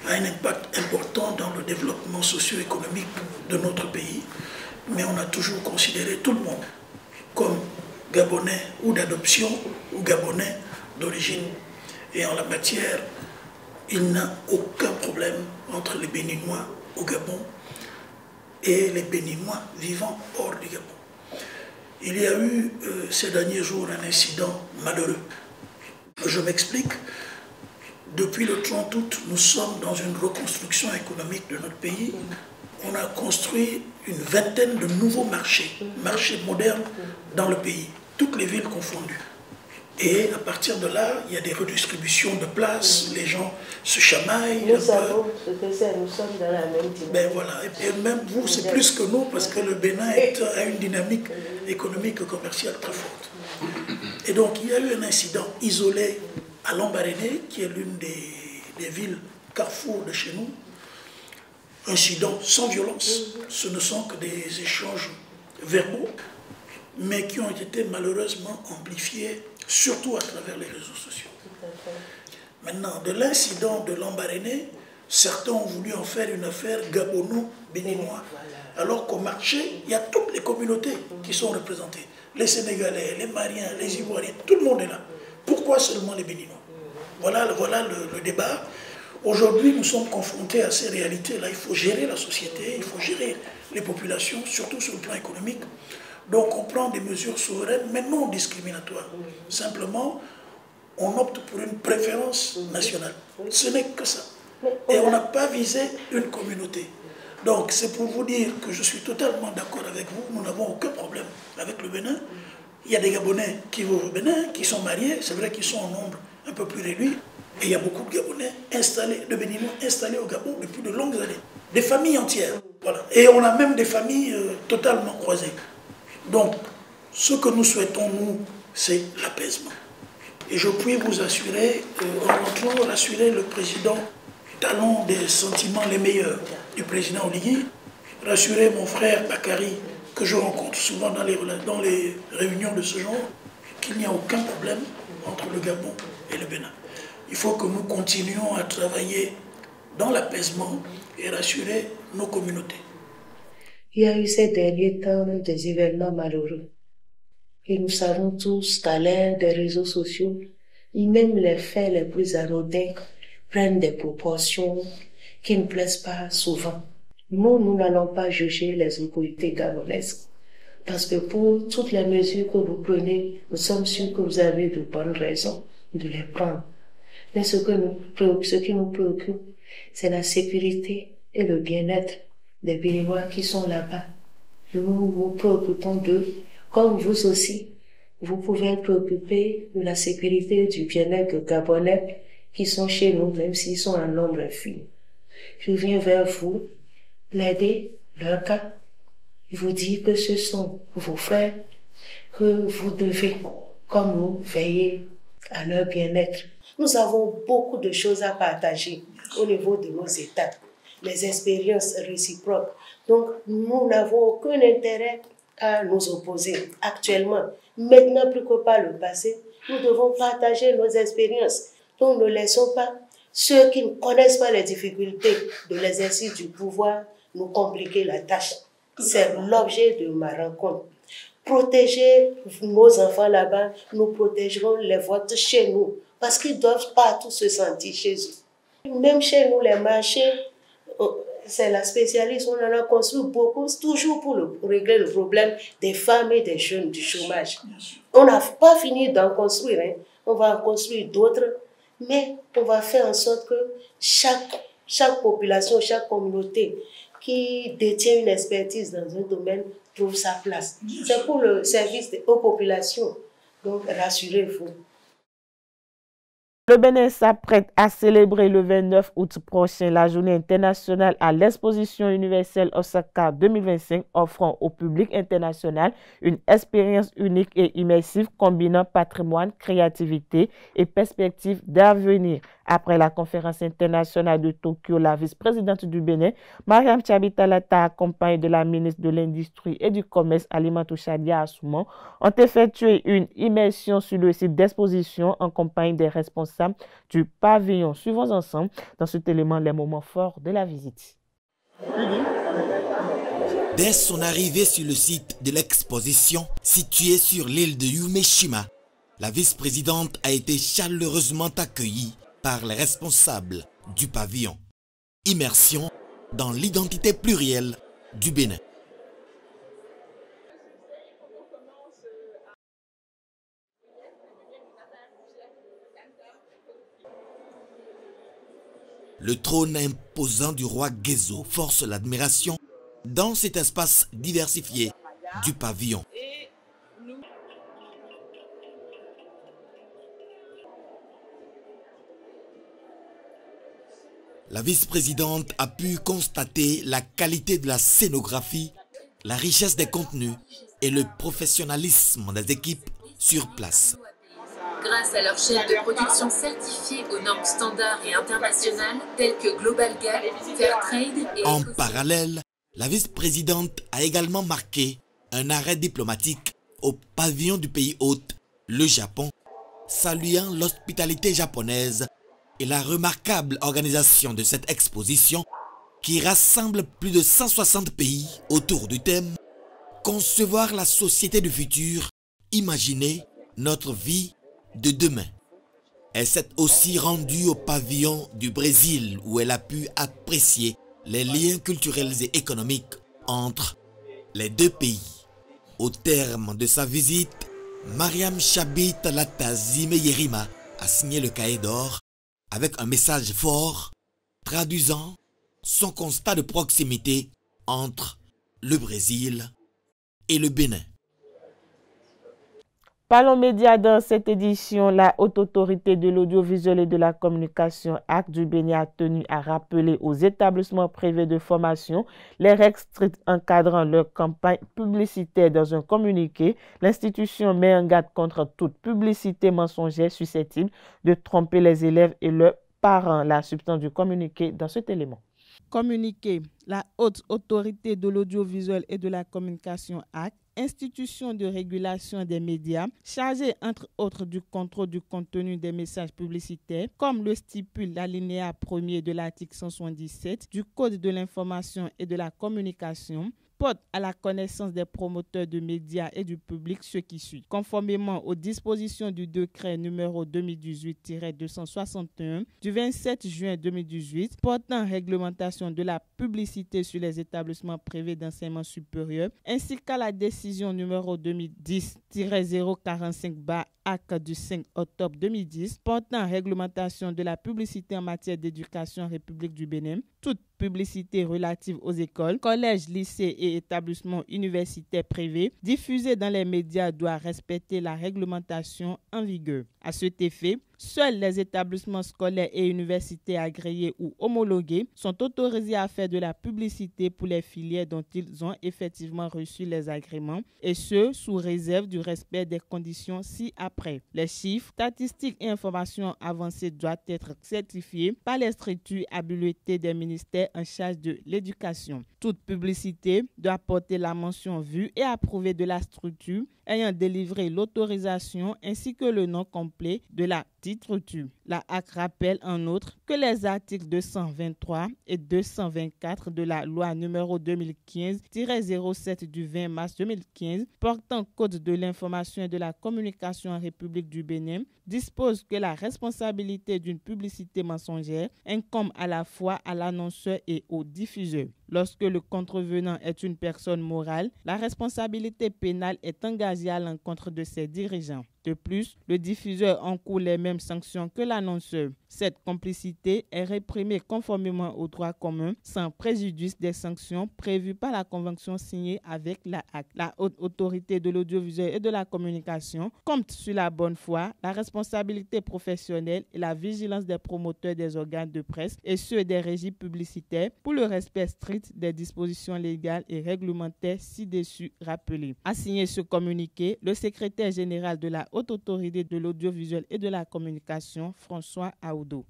a un impact important dans le développement socio-économique de notre pays. Mais on a toujours considéré tout le monde comme gabonais ou d'adoption ou gabonais d'origine. Et en la matière, il n'y a aucun problème entre les Béninois au Gabon et les Béninois vivant hors du Gabon. Il y a eu ces derniers jours un incident malheureux. Je m'explique. Depuis le 30 août, nous sommes dans une reconstruction économique de notre pays. On a construit une vingtaine de nouveaux marchés modernes dans le pays, toutes les villes confondues. Et à partir de là, il y a des redistributions de places, les gens se chamaillent. Nous savons ce que c'est, nous sommes dans la même dynamique. Ben voilà. Et même vous, c'est plus que nous, parce que le Bénin a une dynamique économique et commerciale très forte. Et donc, il y a eu un incident isolé à Lambaréné, qui est l'une des villes carrefour de chez nous, incidents sans violence. Ce ne sont que des échanges verbaux, mais qui ont été malheureusement amplifiés, surtout à travers les réseaux sociaux. Maintenant, de l'incident de Lambaréné, certains ont voulu en faire une affaire gabono-béninois, alors qu'au marché, il y a toutes les communautés qui sont représentées. Les Sénégalais, les Maliens, les Ivoiriens, tout le monde est là. Pourquoi seulement les Béninois? Voilà le débat. Aujourd'hui, nous sommes confrontés à ces réalités-là. Il faut gérer la société, il faut gérer les populations, surtout sur le plan économique. Donc on prend des mesures souveraines, mais non discriminatoires. Simplement, on opte pour une préférence nationale. Ce n'est que ça. Et on n'a pas visé une communauté. Donc c'est pour vous dire que je suis totalement d'accord avec vous. Nous n'avons aucun problème avec le Bénin. Il y a des Gabonais qui vivent au Bénin, qui sont mariés. C'est vrai qu'ils sont en nombre un peu plus réduit. Et il y a beaucoup de Gabonais installés, de Béninois installés au Gabon depuis de longues années. Des familles entières. Voilà. Et on a même des familles totalement croisées. Donc, ce que nous souhaitons, nous, c'est l'apaisement. Et je puis vous assurer, en rentrant, rassurer le président, talon des sentiments les meilleurs du président Oligui, rassurer mon frère Bakary, que je rencontre souvent dans les réunions de ce genre, qu'il n'y a aucun problème entre le Gabon et le Bénin. Il faut que nous continuions à travailler dans l'apaisement et rassurer nos communautés. Il y a eu ces derniers temps des événements malheureux. Et nous savons tous qu'à l'ère des réseaux sociaux, même les faits les plus anodins prennent des proportions qui ne plaisent pas souvent. Nous n'allons pas juger les autorités gabonaises. Parce que pour toutes les mesures que vous prenez, nous sommes sûrs que vous avez de bonnes raisons de les prendre. Mais ce qui nous préoccupe, c'est la sécurité et le bien-être des Béninois qui sont là-bas. Nous nous préoccupons d'eux, comme vous aussi. Vous pouvez être préoccupés de la sécurité et du bien-être des Gabonais qui sont chez nous, même s'ils sont en nombre infime. Je viens vers vous, l'aider, leur cas, vous dire que ce sont vos frères, que vous devez, comme nous, veiller à leur bien-être. Nous avons beaucoup de choses à partager au niveau de nos États, les expériences réciproques. Donc, nous n'avons aucun intérêt à nous opposer actuellement. Maintenant, plus que par le passé, nous devons partager nos expériences. Donc, ne laissons pas ceux qui ne connaissent pas les difficultés de l'exercice du pouvoir nous compliquer la tâche. C'est l'objet de ma rencontre. Protéger nos enfants là-bas, nous protégerons les vôtres chez nous, parce qu'ils ne doivent pas tous se sentir chez eux. Même chez nous, les marchés, c'est la spécialiste, on en a construit beaucoup, toujours pour régler le problème des femmes et des jeunes du chômage. On n'a pas fini d'en construire, hein. On va en construire d'autres, mais on va faire en sorte que chaque population, chaque communauté qui détient une expertise dans un domaine trouve sa place. C'est pour le service aux populations. Donc, rassurez-vous. Le Bénin s'apprête à célébrer le 29 août prochain la journée internationale à l'exposition universelle Osaka 2025, offrant au public international une expérience unique et immersive combinant patrimoine, créativité et perspectives d'avenir. Après la conférence internationale de Tokyo, la vice-présidente du Bénin, Mariam Tchabi-Talata, accompagnée de la ministre de l'Industrie et du Commerce, Alimantou Chadia Assouman, ont effectué une immersion sur le site d'exposition en compagnie des responsables du pavillon. Suivons ensemble dans cet élément les moments forts de la visite. Dès son arrivée sur le site de l'exposition, situé sur l'île de Yumeshima, la vice-présidente a été chaleureusement accueillie par les responsables du pavillon. Immersion dans l'identité plurielle du Bénin. Le trône imposant du roi Guézo force l'admiration dans cet espace diversifié du pavillon. La vice-présidente a pu constater la qualité de la scénographie, la richesse des contenus et le professionnalisme des équipes sur place. Grâce à leur chaîne de production certifiée aux normes standards et internationales telles que Global Gap, Fairtrade et... En parallèle, la vice-présidente a également marqué un arrêt diplomatique au pavillon du pays hôte, le Japon, saluant l'hospitalité japonaise et la remarquable organisation de cette exposition qui rassemble plus de 160 pays autour du thème « Concevoir la société du futur, imaginer notre vie de demain ». Elle s'est aussi rendue au pavillon du Brésil où elle a pu apprécier les liens culturels et économiques entre les deux pays. Au terme de sa visite, Mariam Chabit Latazime Yerima a signé le cahier d'or avec un message fort traduisant son constat de proximité entre le Brésil et le Bénin. Parlons médias dans cette édition. La Haute Autorité de l'Audiovisuel et de la Communication ACT du Bénin a tenu à rappeler aux établissements privés de formation les règles strictes encadrant leur campagne publicitaire. Dans un communiqué, l'institution met en garde contre toute publicité mensongère susceptible de tromper les élèves et leurs parents. La substance du communiqué dans cet élément. Communiqué, la Haute Autorité de l'Audiovisuel et de la Communication ACT, institution de régulation des médias, chargée entre autres du contrôle du contenu des messages publicitaires, comme le stipule l'alinéa 1er de l'article 177 du Code de l'information et de la communication, porte à la connaissance des promoteurs de médias et du public ce qui suit. Conformément aux dispositions du décret numéro 2018-261 du 27 juin 2018 portant réglementation de la publicité sur les établissements privés d'enseignement supérieur, ainsi qu'à la décision numéro 2010-045/AC du 5 octobre 2010 portant réglementation de la publicité en matière d'éducation en République du Bénin, toute publicité relative aux écoles, collèges, lycées et établissements universitaires privés diffusée dans les médias doit respecter la réglementation en vigueur. À cet effet, seuls les établissements scolaires et universitaires agréés ou homologués sont autorisés à faire de la publicité pour les filières dont ils ont effectivement reçu les agréments, et ce, sous réserve du respect des conditions ci-après. Les chiffres, statistiques et informations avancées doivent être certifiés par les structures habilitées des ministères en charge de l'éducation. Toute publicité doit porter la mention vue et approuvée de la structure ayant délivré l'autorisation ainsi que le nom complet de la dite structure. La HAC rappelle en outre que les articles 223 et 224 de la loi numéro 2015-07 du 20 mars 2015 portant Code de l'information et de la communication en République du Bénin dispose que la responsabilité d'une publicité mensongère incombe à la fois à l'annonceur et au diffuseur. Lorsque le contrevenant est une personne morale, la responsabilité pénale est engagée à l'encontre de ses dirigeants. De plus, le diffuseur encourt les mêmes sanctions que l'annonceur. Cette complicité est réprimée conformément au droit commun sans préjudice des sanctions prévues par la convention signée avec la HAC. La Haute Autorité de l'Audiovisuel et de la Communication compte sur la bonne foi, la responsabilité professionnelle et la vigilance des promoteurs des organes de presse et ceux des régies publicitaires pour le respect strict des dispositions légales et réglementaires ci-dessus rappelées. A signé ce communiqué, le secrétaire général de la Haute Autorité de l'Audiovisuel et de la Communication, François Aoudou.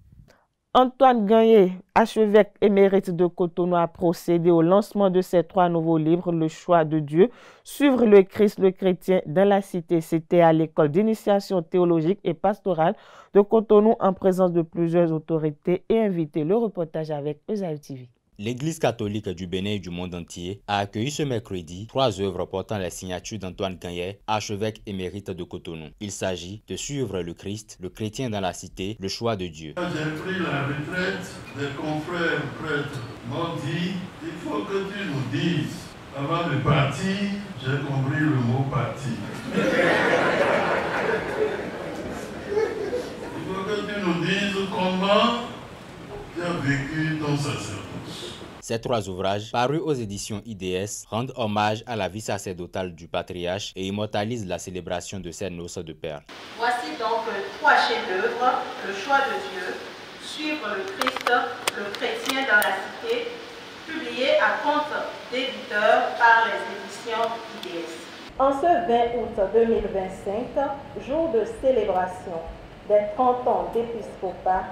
Antoine Gagné, archevêque émérite de Cotonou, a procédé au lancement de ses 3 nouveaux livres, Le choix de Dieu, Suivre le Christ, le chrétien dans la cité. C'était à l'école d'initiation théologique et pastorale de Cotonou en présence de plusieurs autorités et invités. Le reportage avec Esaü TV. L'Église catholique du Bénin et du monde entier a accueilli ce mercredi 3 œuvres portant les signatures d'Antoine Gagné, archevêque émérite de Cotonou. Il s'agit de Suivre le Christ, le chrétien dans la cité, le choix de Dieu. J'ai pris la retraite, des confrères prêtres m'ont dit, il faut que tu nous dises, avant de partir, j'ai compris le mot partir. Il faut que tu nous dises comment tu as vécu ton sacerdoce. Ces 3 ouvrages, parus aux éditions IDS, rendent hommage à la vie sacerdotale du patriarche et immortalisent la célébration de ses noces de perles. Voici donc 3 chefs-d'œuvre, Le choix de Dieu, Suivre le Christ, le chrétien dans la cité, publiés à compte d'éditeur par les éditions IDS. En ce 20 août 2025, jour de célébration des 30 ans d'épiscopat,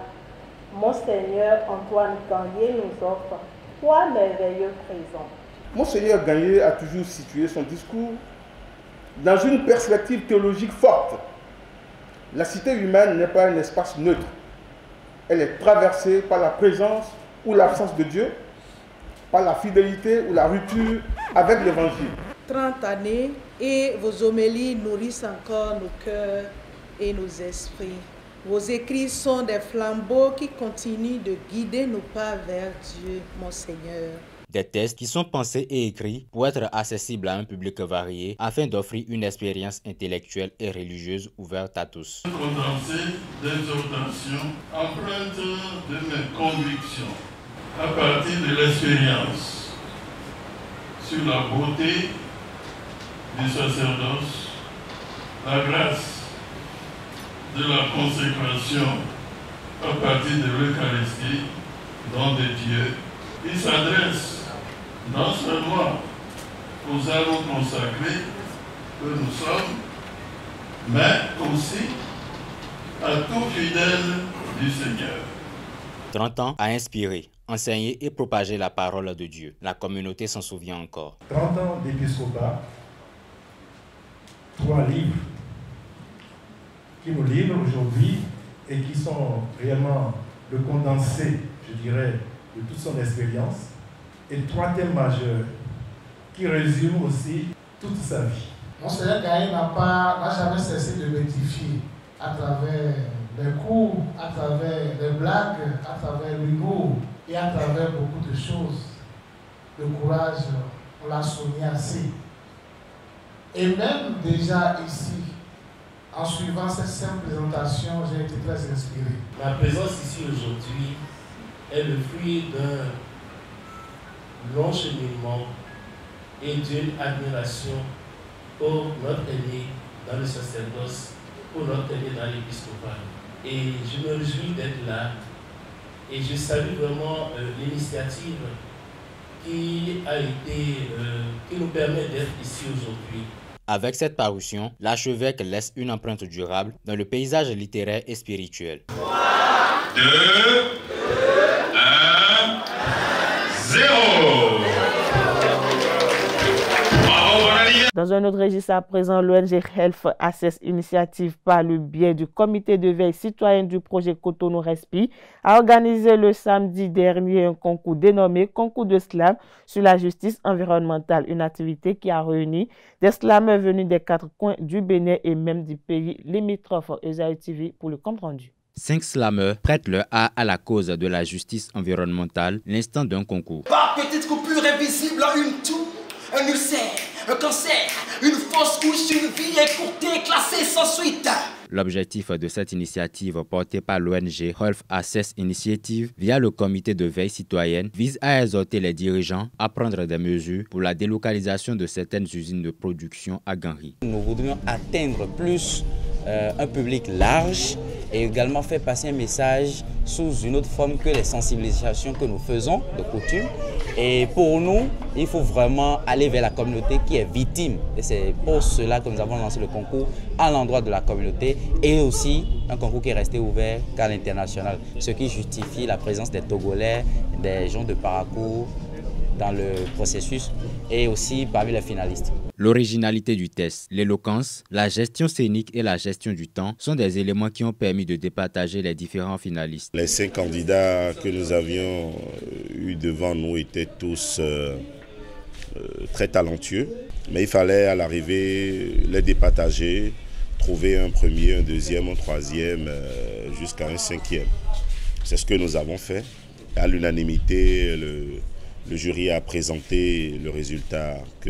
Monseigneur Antoine Gagné nous offre 3 merveilleux présents. Monseigneur Gagné a toujours situé son discours dans une perspective théologique forte. La cité humaine n'est pas un espace neutre. Elle est traversée par la présence ou l'absence de Dieu, par la fidélité ou la rupture avec l'Évangile. 30 années et vos homélies nourrissent encore nos cœurs et nos esprits. Vos écrits sont des flambeaux qui continuent de guider nos pas vers Dieu, Monseigneur. Des textes qui sont pensés et écrits pour être accessibles à un public varié afin d'offrir une expérience intellectuelle et religieuse ouverte à tous. Condensé d'exhortations empreintes de mes convictions à partir de l'expérience sur la beauté du sacerdoce, la grâce de la consécration à partir de l'Eucharistie, don de Dieu. Il s'adresse non seulement aux âmes consacrés que nous sommes, mais aussi à tout fidèle du Seigneur. 30 ans a inspiré, enseigné et propagé la parole de Dieu. La communauté s'en souvient encore. 30 ans d'épiscopat, 3 livres qui nous livrent aujourd'hui et qui sont réellement le condensé, je dirais, de toute son expérience, et 3 thèmes majeurs qui résument aussi toute sa vie. Monseigneur Gagné n'a jamais cessé de m'édifier à travers les cours, à travers les blagues, à travers l'humour et à travers beaucoup de choses. Le courage, on l'a souligné assez. Et même déjà ici, en suivant cette simple présentation, j'ai été très inspiré. Ma présence ici aujourd'hui est le fruit d'un long cheminement et d'une admiration pour notre aîné dans le sacerdoce, pour notre aîné dans l'épiscopat. Et je me réjouis d'être là et je salue vraiment l'initiative qui nous permet d'être ici aujourd'hui. Avec cette parution, l'archevêque laisse une empreinte durable dans le paysage littéraire et spirituel. 3, 2, 1, 0. Dans un autre registre à présent, l'ONG Health Access Initiative, par le biais du comité de veille citoyen du projet Cotonou Respi, a organisé le samedi dernier un concours dénommé Concours de slam sur la justice environnementale, une activité qui a réuni des slameurs venus des 4 coins du Bénin et même du pays limitrophe. Esaü TV pour le compte rendu. 5 slameurs prêtent leur art à la cause de la justice environnementale l'instant d'un concours. Par petite coupure invisible, une toux, un ulcère, un cancer, une fausse couche, une vie écourtée, classée sans suite. L'objectif de cette initiative portée par l'ONG Health Access Initiative via le comité de veille citoyenne vise à exhorter les dirigeants à prendre des mesures pour la délocalisation de certaines usines de production à Ganri. Nous voudrions atteindre plus un public large et également faire passer un message sous une autre forme que les sensibilisations que nous faisons de coutume. Et pour nous, il faut vraiment aller vers la communauté qui est victime. Et c'est pour cela que nous avons lancé le concours à l'endroit de la communauté et aussi un concours qui est resté ouvert qu'à l'international. Ce qui justifie la présence des Togolais, des gens de Parakou dans le processus et aussi parmi les finalistes. L'originalité du test, l'éloquence, la gestion scénique et la gestion du temps sont des éléments qui ont permis de départager les différents finalistes. Les 5 candidats que nous avions eu devant nous étaient tous très talentueux, mais il fallait à l'arrivée les départager, trouver un premier, un deuxième, un troisième, jusqu'à un 5e. C'est ce que nous avons fait. À l'unanimité, le jury a présenté le résultat que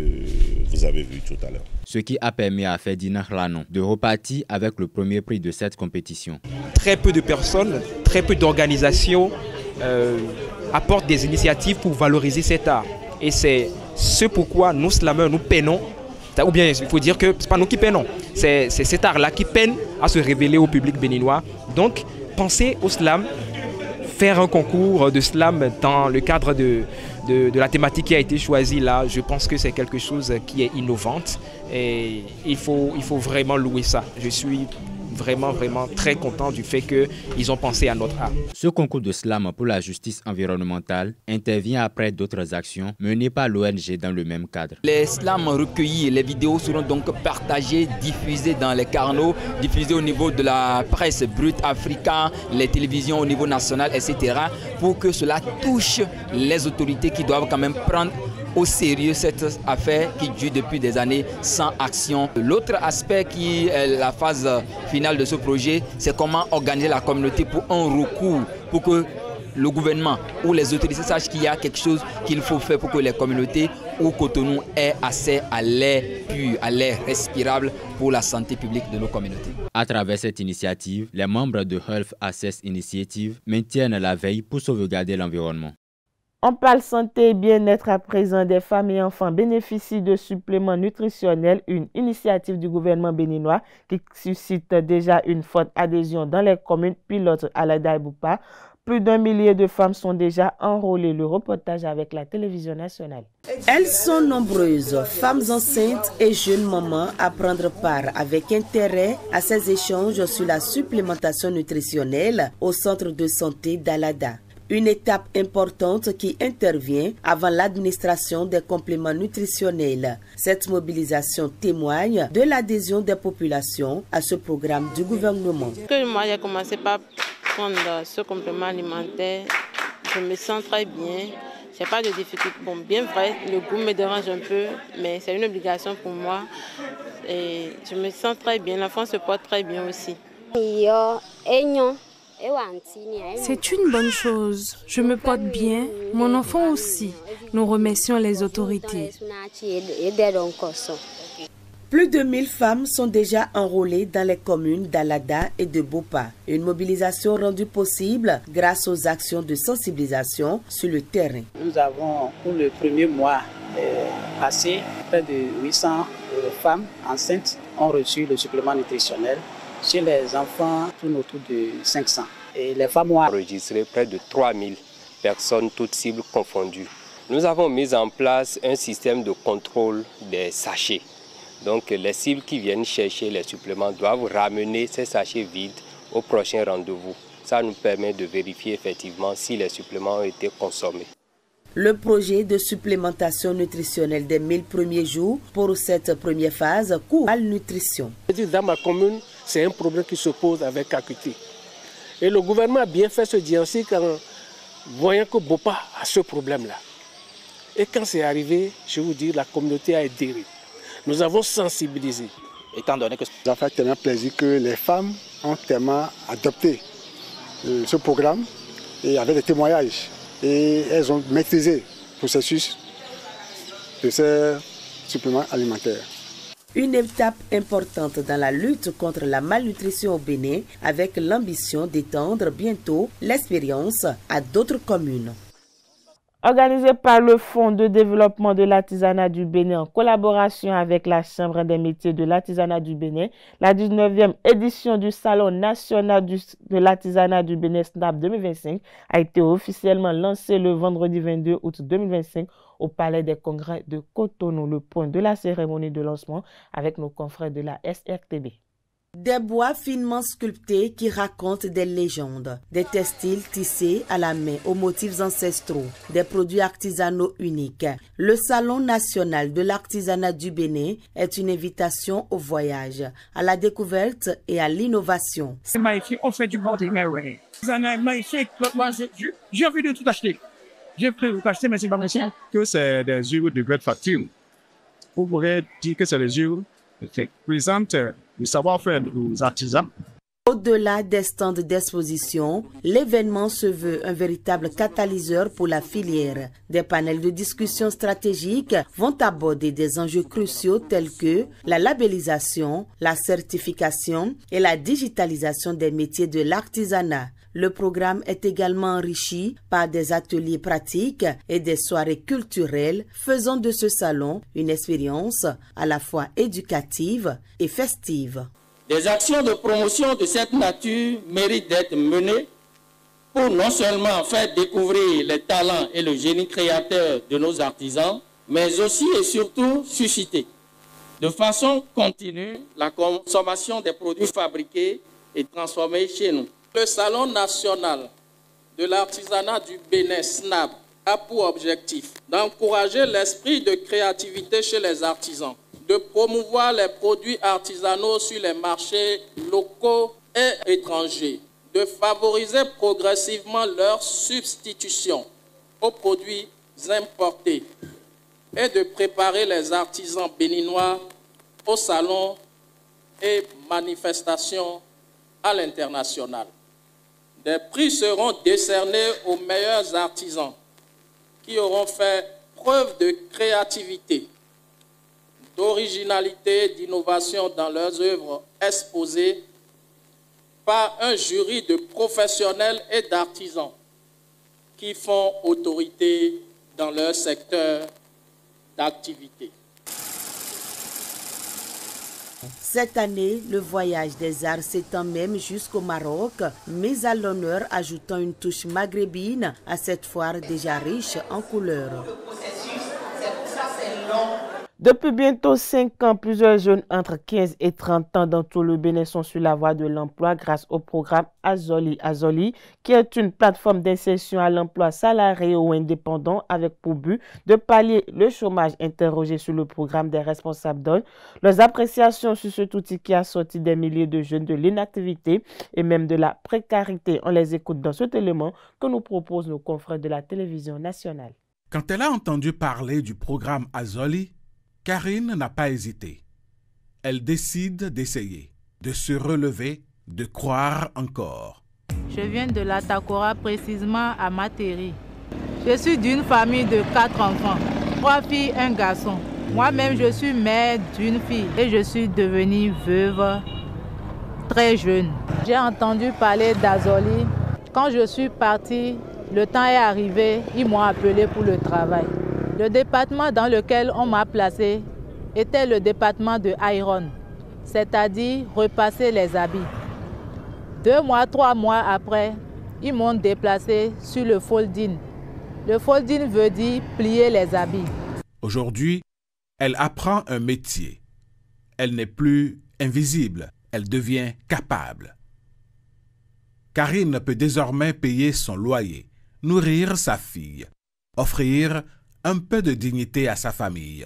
vous avez vu tout à l'heure. Ce qui a permis à Ferdinand Lanon de repartir avec le premier prix de cette compétition. Très peu de personnes, très peu d'organisations apportent des initiatives pour valoriser cet art. Et c'est ce pourquoi nous, slameurs, nous peinons, ou bien il faut dire que ce n'est pas nous qui peinons, c'est cet art-là qui peine à se révéler au public béninois. Donc, pensez au slam, faire un concours de slam dans le cadre de de la thématique qui a été choisie là, je pense que c'est quelque chose qui est innovante et il faut vraiment louer ça. Je suis vraiment très content du fait qu'ils ont pensé à notre art. Ce concours de slam pour la justice environnementale intervient après d'autres actions menées par l'ONG dans le même cadre. Les slams recueillis, les vidéos seront donc partagées, diffusées dans les carnaux, diffusées au niveau de la presse brute africaine, les télévisions au niveau national, etc. pour que cela touche les autorités qui doivent quand même prendre au sérieux cette affaire qui dure depuis des années sans action. L'autre aspect qui est la phase finale de ce projet, c'est comment organiser la communauté pour un recours, pour que le gouvernement ou les autorités sachent qu'il y a quelque chose qu'il faut faire pour que les communautés au Cotonou aient accès à l'air pur, à l'air respirable pour la santé publique de nos communautés. À travers cette initiative, les membres de Health Access Initiative maintiennent la veille pour sauvegarder l'environnement. On parle santé et bien-être à présent. Des femmes et enfants bénéficient de suppléments nutritionnels, une initiative du gouvernement béninois qui suscite déjà une forte adhésion dans les communes pilotes à la Daiboupa. Plus d'1 millier de femmes sont déjà enrôlées. Le reportage avec la télévision nationale. Elles sont nombreuses, femmes enceintes et jeunes mamans, à prendre part avec intérêt à ces échanges sur la supplémentation nutritionnelle au centre de santé d'Alada. Une étape importante qui intervient avant l'administration des compléments nutritionnels. Cette mobilisation témoigne de l'adhésion des populations à ce programme du gouvernement. Moi, j'ai commencé par prendre ce complément alimentaire. Je me sens très bien. Je n'ai pas de difficultés. Bon, bien vrai, le goût me dérange un peu, mais c'est une obligation pour moi. Et je me sens très bien. L'enfant se porte très bien aussi. C'est une bonne chose. Je me porte bien, mon enfant aussi. Nous remercions les autorités. Plus de 1000 femmes sont déjà enrôlées dans les communes d'Alada et de Bopa. Une mobilisation rendue possible grâce aux actions de sensibilisation sur le terrain. Nous avons, pour le premier mois passé, près de 800 femmes enceintes ont reçu le supplément nutritionnel. Chez les enfants, tout autour de 500. Et les femmes ont enregistré près de 3000 personnes, toutes cibles confondues. Nous avons mis en place un système de contrôle des sachets. Donc les cibles qui viennent chercher les suppléments doivent ramener ces sachets vides au prochain rendez-vous. Ça nous permet de vérifier effectivement si les suppléments ont été consommés. Le projet de supplémentation nutritionnelle des 1000 premiers jours pour cette première phase couvre malnutrition. Dans ma commune, c'est un problème qui se pose avec acuité. Et le gouvernement a bien fait ce diagnostic en voyant que Bopa a ce problème-là. Et quand c'est arrivé, je vous dis, la communauté a adhéré. Nous avons sensibilisé. Étant donné que ça fait tellement plaisir que les femmes ont tellement adopté ce programme et avec des témoignages. Et elles ont maîtrisé le processus de ces suppléments alimentaires. Une étape importante dans la lutte contre la malnutrition au Bénin avec l'ambition d'étendre bientôt l'expérience à d'autres communes. Organisé par le Fonds de développement de l'artisanat du Bénin en collaboration avec la Chambre des métiers de l'artisanat du Bénin, la 19e édition du Salon national de l'artisanat du Bénin SNAP 2025 a été officiellement lancée le vendredi 22 août 2025 au Palais des Congrès de Cotonou. Le point de la cérémonie de lancement avec nos confrères de la SRTB. Des bois finement sculptés qui racontent des légendes, des textiles tissés à la main aux motifs ancestraux, des produits artisanaux uniques. Le Salon national de l'artisanat du Bénin est une invitation au voyage, à la découverte et à l'innovation. C'est magnifique, on fait du bordel, mais ouais. C'est magnifique, j'ai envie de tout acheter. J'ai pris tout acheter, mais c'est pas magnifique. Que c'est des œuvres de grande facture. Vous pourrez dire que c'est des œuvres qui présentent le savoir-faire des artisans. Au-delà des stands d'exposition, l'événement se veut un véritable catalyseur pour la filière. Des panels de discussion stratégiques vont aborder des enjeux cruciaux tels que la labellisation, la certification et la digitalisation des métiers de l'artisanat. Le programme est également enrichi par des ateliers pratiques et des soirées culturelles, faisant de ce salon une expérience à la fois éducative et festive. Des actions de promotion de cette nature méritent d'être menées pour non seulement faire découvrir les talents et le génie créateur de nos artisans, mais aussi et surtout susciter de façon continue la consommation des produits fabriqués et transformés chez nous. Le Salon national de l'artisanat du Bénin, SNAB, a pour objectif d'encourager l'esprit de créativité chez les artisans, de promouvoir les produits artisanaux sur les marchés locaux et étrangers, de favoriser progressivement leur substitution aux produits importés et de préparer les artisans béninois aux salons et manifestations à l'international. Des prix seront décernés aux meilleurs artisans qui auront fait preuve de créativité, d'originalité, d'innovation dans leurs œuvres exposées par un jury de professionnels et d'artisans qui font autorité dans leur secteur d'activité. Cette année, le voyage des arts s'étend même jusqu'au Maroc, mais à l'honneur ajoutant une touche maghrébine à cette foire déjà riche en couleurs. Depuis bientôt 5 ans, plusieurs jeunes entre 15 et 30 ans dans tout le Bénin sont sur la voie de l'emploi grâce au programme Azoli. Azoli, qui est une plateforme d'insertion à l'emploi salarié ou indépendant avec pour but de pallier le chômage. Interrogé sur le programme, des responsables donnent leurs appréciations sur cet outil qui a sorti des milliers de jeunes de l'inactivité et même de la précarité. On les écoute dans cet élément que nous proposent nos confrères de la télévision nationale. Quand elle a entendu parler du programme Azoli, Karine n'a pas hésité. Elle décide d'essayer, de se relever, de croire encore. Je viens de la Takora, précisément à Materi. Je suis d'une famille de 4 enfants, 3 filles, 1 garçon. Moi-même, je suis mère d'une fille et je suis devenue veuve très jeune. J'ai entendu parler d'Azoli. Quand je suis partie, le temps est arrivé, ils m'ont appelé pour le travail. Le département dans lequel on m'a placé était le département de iron, c'est-à-dire repasser les habits. 2 mois, 3 mois après, ils m'ont déplacé sur le folding. Le folding veut dire plier les habits. Aujourd'hui, elle apprend un métier. Elle n'est plus invisible, elle devient capable. Karine peut désormais payer son loyer, nourrir sa fille, offrir un peu de dignité à sa famille,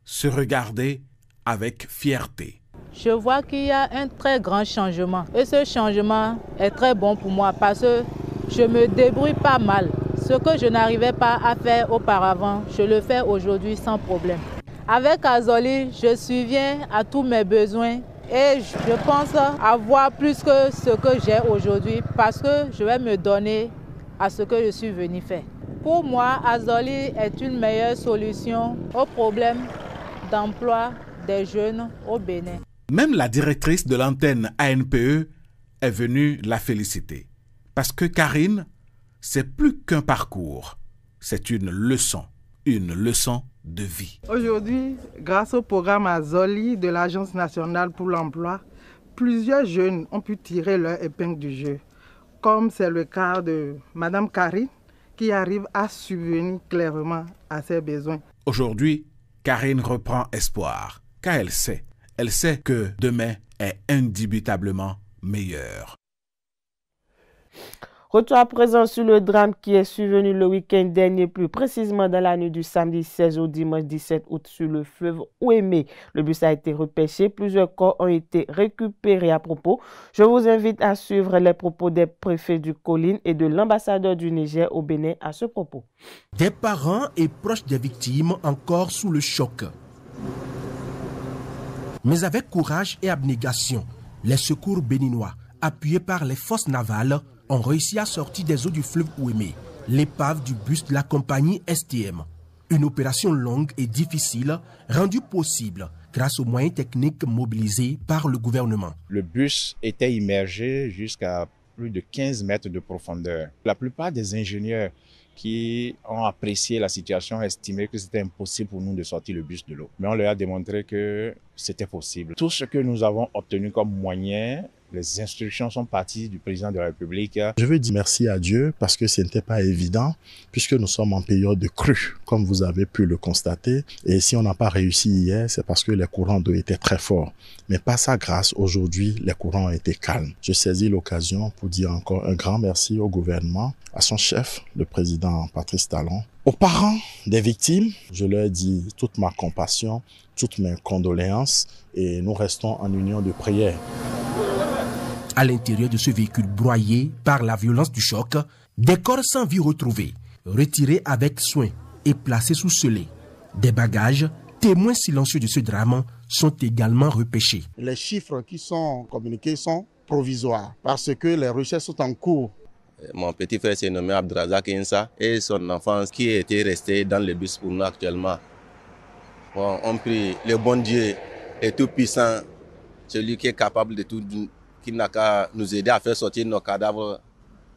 se regarder avec fierté. Je vois qu'il y a un très grand changement et ce changement est très bon pour moi parce que je me débrouille pas mal. Ce que je n'arrivais pas à faire auparavant, je le fais aujourd'hui sans problème. Avec Azoli, je subviens à tous mes besoins et je pense avoir plus que ce que j'ai aujourd'hui parce que je vais me donner à ce que je suis venu faire. Pour moi, Azoli est une meilleure solution au problème d'emploi des jeunes au Bénin. Même la directrice de l'antenne ANPE est venue la féliciter. Parce que Karine, c'est plus qu'un parcours, c'est une leçon de vie. Aujourd'hui, grâce au programme Azoli de l'Agence nationale pour l'emploi, plusieurs jeunes ont pu tirer leur épingle du jeu, comme c'est le cas de Madame Karine, qui arrive à subvenir clairement à ses besoins. Aujourd'hui, Karine reprend espoir, car elle sait que demain est indubitablement meilleur. Retour à présent sur le drame qui est survenu le week-end dernier, plus précisément dans la nuit du samedi 16 au dimanche 17 août sur le fleuve Ouémé. Le bus a été repêché, plusieurs corps ont été récupérés. À propos, je vous invite à suivre les propos des préfets du Colline et de l'ambassadeur du Niger au Bénin à ce propos. Des parents et proches des victimes encore sous le choc. Mais avec courage et abnégation, les secours béninois, appuyés par les forces navales, ont réussi à sortir des eaux du fleuve Ouémé l'épave du bus de la compagnie STM. Une opération longue et difficile rendue possible grâce aux moyens techniques mobilisés par le gouvernement. Le bus était immergé jusqu'à plus de 15 mètres de profondeur. La plupart des ingénieurs qui ont apprécié la situation estimaient que c'était impossible pour nous de sortir le bus de l'eau. Mais on leur a démontré que c'était possible. Tout ce que nous avons obtenu comme moyen, les instructions sont parties du président de la République. Je veux dire merci à Dieu parce que ce n'était pas évident puisque nous sommes en période de crue, comme vous avez pu le constater. Et si on n'a pas réussi hier, c'est parce que les courants d'eau étaient très forts. Mais par sa grâce, aujourd'hui, les courants ont été calmes. Je saisis l'occasion pour dire encore un grand merci au gouvernement, à son chef, le président Patrice Talon, aux parents des victimes. Je leur dis toute ma compassion, toutes mes condoléances et nous restons en union de prière. À l'intérieur de ce véhicule broyé par la violence du choc, des corps sans vie retrouvés, retirés avec soin et placés sous scellés. Des bagages, témoins silencieux de ce drame, sont également repêchés. Les chiffres qui sont communiqués sont provisoires parce que les recherches sont en cours. Mon petit frère s'est nommé Abdrazak Insa et son enfant qui était resté dans le bus pour nous actuellement. Bon, on prie le bon Dieu est tout puissant, celui qui est capable de tout, qui n'a qu'à nous aider à faire sortir nos cadavres,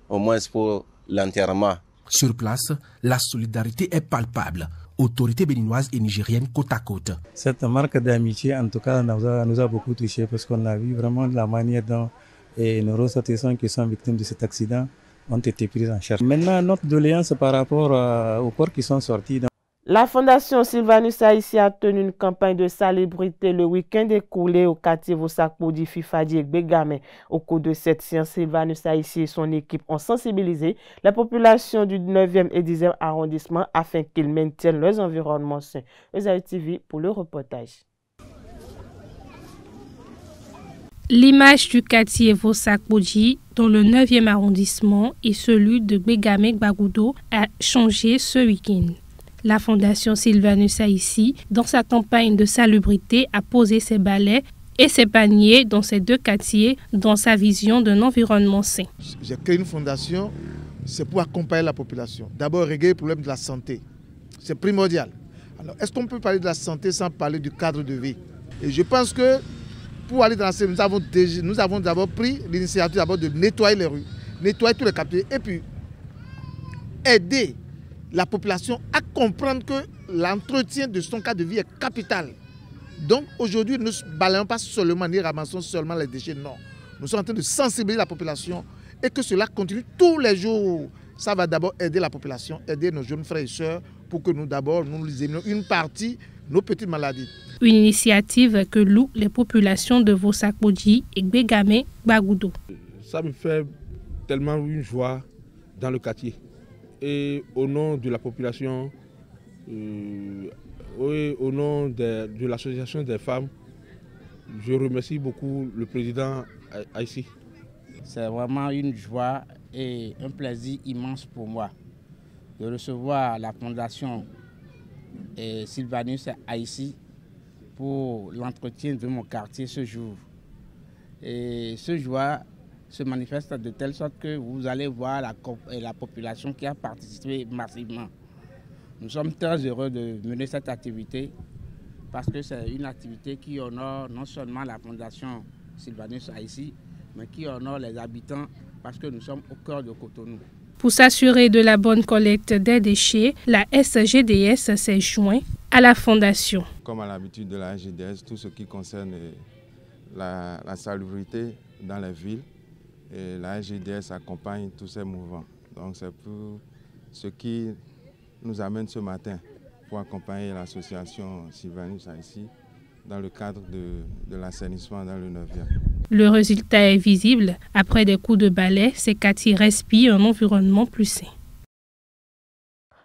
au moins pour l'enterrement. Sur place, la solidarité est palpable. Autorités béninoises et nigériennes côte à côte. Cette marque d'amitié, en tout cas, nous a beaucoup touchés parce qu'on a vu vraiment la manière dont nos ressortissants qui sont victimes de cet accident ont été pris en charge. Maintenant, notre doléance par rapport aux corps qui sont sortis. La Fondation Sylvanus Haïti a tenu une campagne de salubrité le week-end écoulé au quartier Vosakpodi Fifadi et Begame. Au cours de cette séance, Sylvanus Haïti et son équipe ont sensibilisé la population du 9e et 10e arrondissement afin qu'ils maintiennent leurs environnements sains. Ezaï TV pour le reportage. L'image du quartier Vosakpodi dans le 9e arrondissement et celui de Begame Gbagoudo a changé ce week-end. La Fondation Sylvanus Haïti, dans sa campagne de salubrité, a posé ses balais et ses paniers dans ces deux quartiers dans sa vision d'un environnement sain. J'ai créé une fondation, c'est pour accompagner la population. D'abord, régler le problème de la santé. C'est primordial. Alors, est-ce qu'on peut parler de la santé sans parler du cadre de vie? Et je pense que pour aller dans la santé, nous avons d'abord pris l'initiative de nettoyer les rues, nettoyer tous les quartiers et puis aider la population à comprendre que l'entretien de son cadre de vie est capital. Donc aujourd'hui, nous ne balayons pas seulement ni ramassons seulement les déchets, non. Nous sommes en train de sensibiliser la population et que cela continue tous les jours. Ça va d'abord aider la population, aider nos jeunes frères et sœurs pour que nous d'abord nous éliminions une partie de nos petites maladies. Une initiative que louent les populations de Vosakpodi et Begame Gbagoudo. Ça me fait tellement une joie dans le quartier. Et au nom de la population, au nom de l'association des femmes, je remercie beaucoup le président Haïti. C'est vraiment une joie et un plaisir immense pour moi de recevoir la fondation Sylvanus Haïti pour l'entretien de mon quartier ce jour. Et ce joie se manifeste de telle sorte que vous allez voir la population qui a participé massivement. Nous sommes très heureux de mener cette activité parce que c'est une activité qui honore non seulement la Fondation Sylvanus Haïti, mais qui honore les habitants parce que nous sommes au cœur de Cotonou. Pour s'assurer de la bonne collecte des déchets, la SGDS s'est jointe à la Fondation. Comme à l'habitude de la SGDS, tout ce qui concerne la salubrité dans les villes, et la SGDS accompagne tous ces mouvements. Donc c'est pour ce qui nous amène ce matin pour accompagner l'association Sylvanus Haïti dans le cadre de l'assainissement dans le 9e. Le résultat est visible. Après des coups de balai, ces quartiers respirent un environnement plus sain.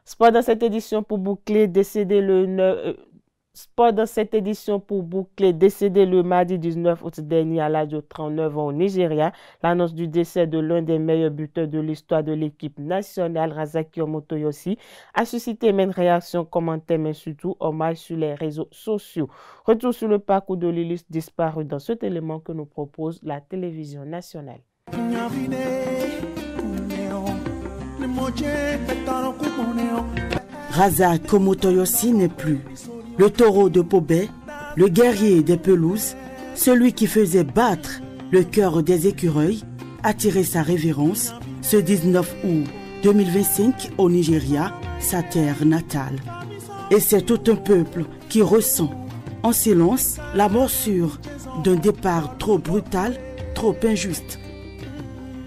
Sport dans cette édition pour boucler, décédé le mardi 19 août dernier à l'âge de 39 ans au Nigeria. L'annonce du décès de l'un des meilleurs buteurs de l'histoire de l'équipe nationale, Razaki Omotoyosi, a suscité une réaction, commentaires, mais surtout hommage sur les réseaux sociaux. Retour sur le parcours de l'illustre disparu dans cet élément que nous propose la télévision nationale. Razaki Omotoyosi n'est plus. Le taureau de Pobé, le guerrier des pelouses, celui qui faisait battre le cœur des écureuils, a tiré sa révérence ce 19 août 2025 au Nigeria, sa terre natale. Et c'est tout un peuple qui ressent en silence la morsure d'un départ trop brutal, trop injuste.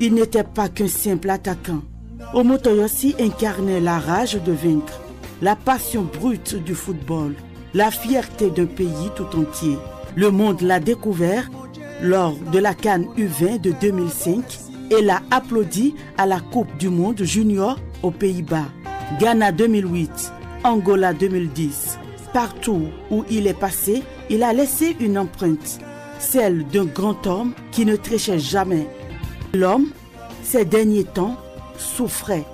Il n'était pas qu'un simple attaquant. Omotoyosi incarnait la rage de vaincre, la passion brute du football, la fierté d'un pays tout entier. Le monde l'a découvert lors de la CAN U20 de 2005 et l'a applaudi à la Coupe du Monde Junior aux Pays-Bas, Ghana 2008, Angola 2010. Partout où il est passé, il a laissé une empreinte, celle d'un grand homme qui ne trichait jamais. L'homme, ces derniers temps, souffrait.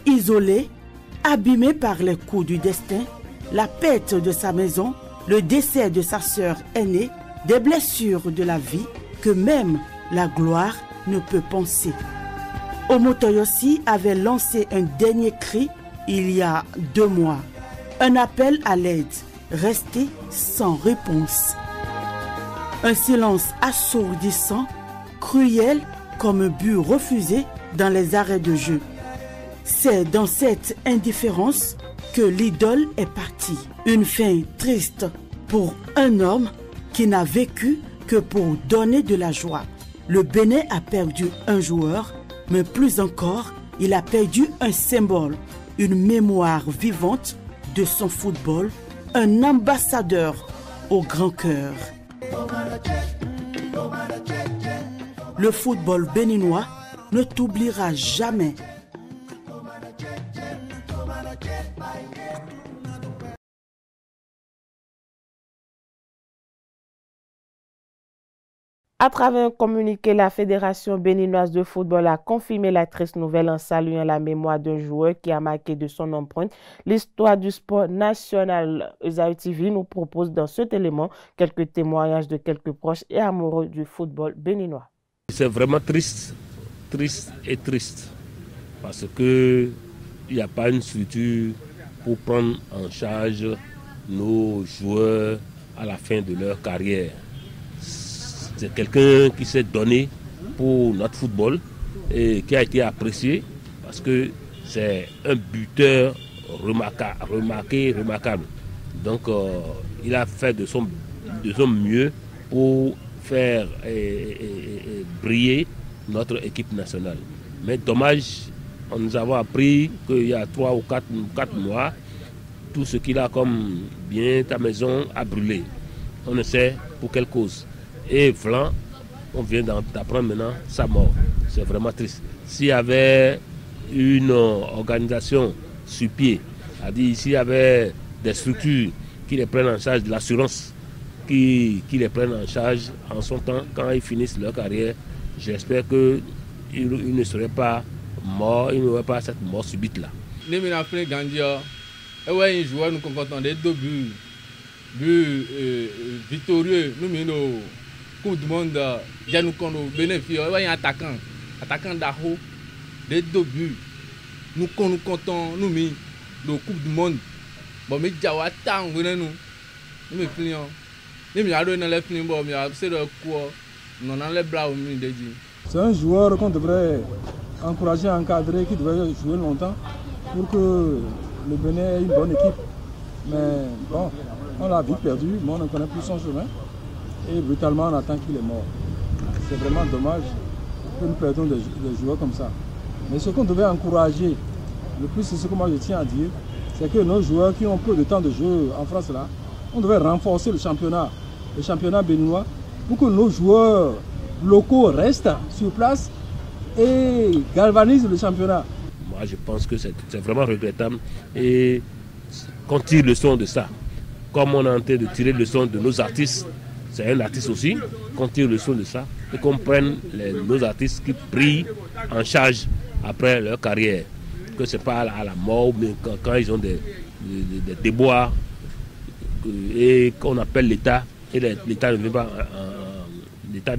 Isolé, abîmé par les coups du destin, la perte de sa maison, le décès de sa sœur aînée, des blessures de la vie que même la gloire ne peut penser. Omotoyosi avait lancé un dernier cri il y a 2 mois. Un appel à l'aide, resté sans réponse. Un silence assourdissant, cruel comme un but refusé dans les arrêts de jeu. C'est dans cette indifférence que l'idole est partie. Une fin triste pour un homme qui n'a vécu que pour donner de la joie. Le Bénin a perdu un joueur, mais plus encore, il a perdu un symbole, une mémoire vivante de son football, un ambassadeur au grand cœur. Le football béninois ne t'oubliera jamais. À travers un communiqué, la Fédération béninoise de football a confirmé la triste nouvelle en saluant la mémoire d'un joueur qui a marqué de son empreinte l'histoire du sport national. Esaü TV nous propose dans cet élément quelques témoignages de quelques proches et amoureux du football béninois. C'est vraiment triste, parce qu'il n'y a pas une structure pour prendre en charge nos joueurs à la fin de leur carrière. C'est quelqu'un qui s'est donné pour notre football et qui a été apprécié parce que c'est un buteur remarquable. Donc il a fait de son mieux pour faire briller notre équipe nationale. Mais dommage, nous avons appris qu'il y a 3 ou 4 mois, tout ce qu'il a comme bien ta maison a brûlé. On ne sait pour quelle cause. Et Vlan, on vient d'apprendre maintenant sa mort. C'est vraiment triste. S'il y avait une organisation sur pied, c'est-à-dire s'il y avait des structures qui les prennent en charge, de l'assurance qui les prennent en charge en son temps, quand ils finissent leur carrière, j'espère qu'ils ne seraient pas morts, ils n'auraient pas cette mort subite-là. Nous avons appris Gandia, et joueurs nous comptons des 2 buts victorieux, nous avons Coupe du Monde, nous avons bénéficié, un attaquant d'Aho, des 2 buts. Nous comptons, nous avons la Coupe du Monde. Bon, mais nous avons c'est un joueur qu'on devrait encourager, encadrer, qui devrait jouer longtemps pour que le Bénin ait une bonne équipe. Mais bon, on l'a vite perdu, mais on ne connaît plus son chemin. Et brutalement, on attend qu'il est mort. C'est vraiment dommage que nous perdons des joueurs comme ça. Mais ce qu'on devait encourager, le plus c'est ce que moi je tiens à dire, c'est que nos joueurs qui ont peu de temps de jeu en France là, on devait renforcer le championnat béninois, pour que nos joueurs locaux restent sur place et galvanisent le championnat. Moi je pense que c'est vraiment regrettable et qu'on tire leçon de ça. Comme on est en train de tirer leçon de nos artistes, c'est un artiste aussi, qu'on tire leçon de ça et qu'on prenne nos artistes qui brillent en charge après leur carrière. Que ce n'est pas à la mort, mais quand ils ont des déboires et qu'on appelle l'État, et l'État ne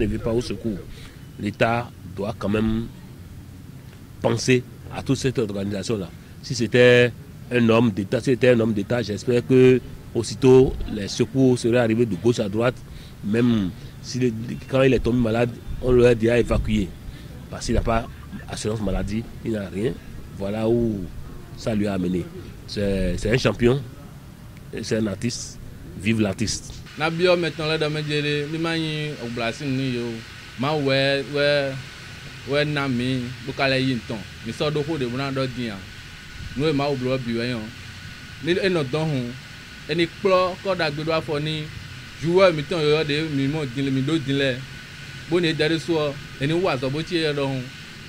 vient pas au secours. L'État doit quand même penser à toute cette organisation-là. Si c'était un homme d'État, j'espère que aussitôt les secours seraient arrivés de gauche à droite, même si quand il est tombé malade, on l'aurait déjà évacué. Parce qu'il n'a pas assurance maladie, il n'a rien. Voilà où ça lui a amené. C'est un champion, c'est un artiste vive l'artiste. Nabio maintenant là dans mes délais, ni mani au blassin ni yo, ma ouais nami, bukale yinton, mais ça doit de bon dans dia. Nous ma au bloc biwayon. Ni et notre don, et ni plo quand d'agbedo afoni, joueur miton yo de mimo din le mido din le. Bonne dare so, et ni wazo boti ya don.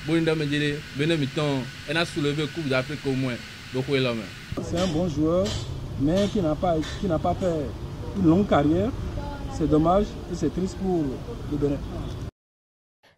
Bonne dans mes délais, bene miton, et a soulevé Coupe d'Afrique au moins. Donc c'est un bon joueur, mais qui n'a pas fait une longue carrière. C'est dommage et c'est triste pour le Bénin.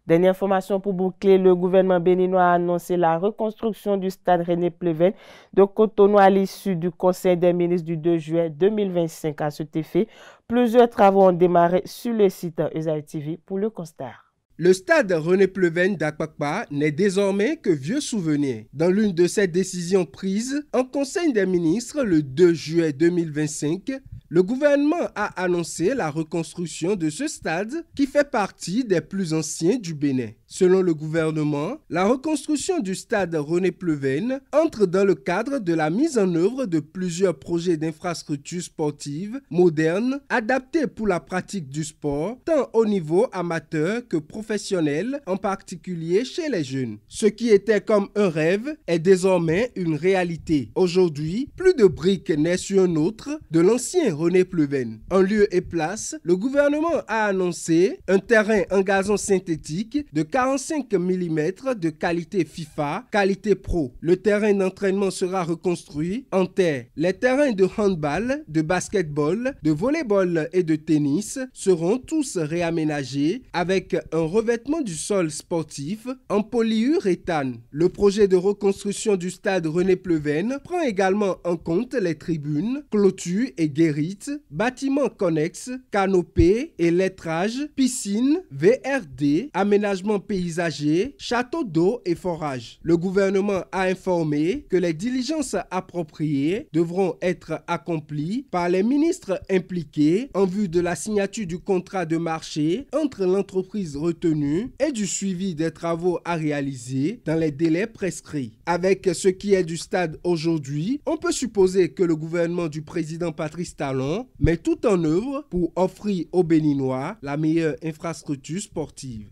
Dernière information pour boucler, le gouvernement béninois a annoncé la reconstruction du stade René Pleven de Cotonou à l'issue du Conseil des ministres du 2 juillet 2025. À cet effet, plusieurs travaux ont démarré sur le site ESAE TV pour le constat. Le stade René Pleven d'Akpakpa n'est désormais que vieux souvenir. Dans l'une de ces décisions prises en Conseil des ministres le 2 juillet 2025, le gouvernement a annoncé la reconstruction de ce stade qui fait partie des plus anciens du Bénin. Selon le gouvernement, la reconstruction du stade René Pleven entre dans le cadre de la mise en œuvre de plusieurs projets d'infrastructures sportives modernes adaptés pour la pratique du sport, tant au niveau amateur que professionnel, en particulier chez les jeunes. Ce qui était comme un rêve est désormais une réalité. Aujourd'hui, plus de briques n'est sur un autre de l'ancien René Pleven. En lieu et place, le gouvernement a annoncé un terrain en gazon synthétique de 45 mm de qualité FIFA, qualité pro. Le terrain d'entraînement sera reconstruit en terre. Les terrains de handball, de basketball, de volleyball et de tennis seront tous réaménagés avec un revêtement du sol sportif en polyuréthane. Le projet de reconstruction du stade René Pleven prend également en compte les tribunes, clôtures et guérites, bâtiments connexes, canopées et lettrages, piscines, VRD, aménagements paysagers, châteaux d'eau et forages. Le gouvernement a informé que les diligences appropriées devront être accomplies par les ministres impliqués en vue de la signature du contrat de marché entre l'entreprise retenue et du suivi des travaux à réaliser dans les délais prescrits. Avec ce qui est du stade aujourd'hui, on peut supposer que le gouvernement du président Patrice Talon met tout en œuvre pour offrir aux Béninois la meilleure infrastructure sportive.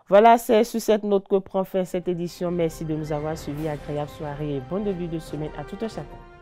Voilà, c'est sur cette note que prend fin cette édition. Merci de nous avoir suivis. Agréable soirée et bon début de semaine à tout un chacun.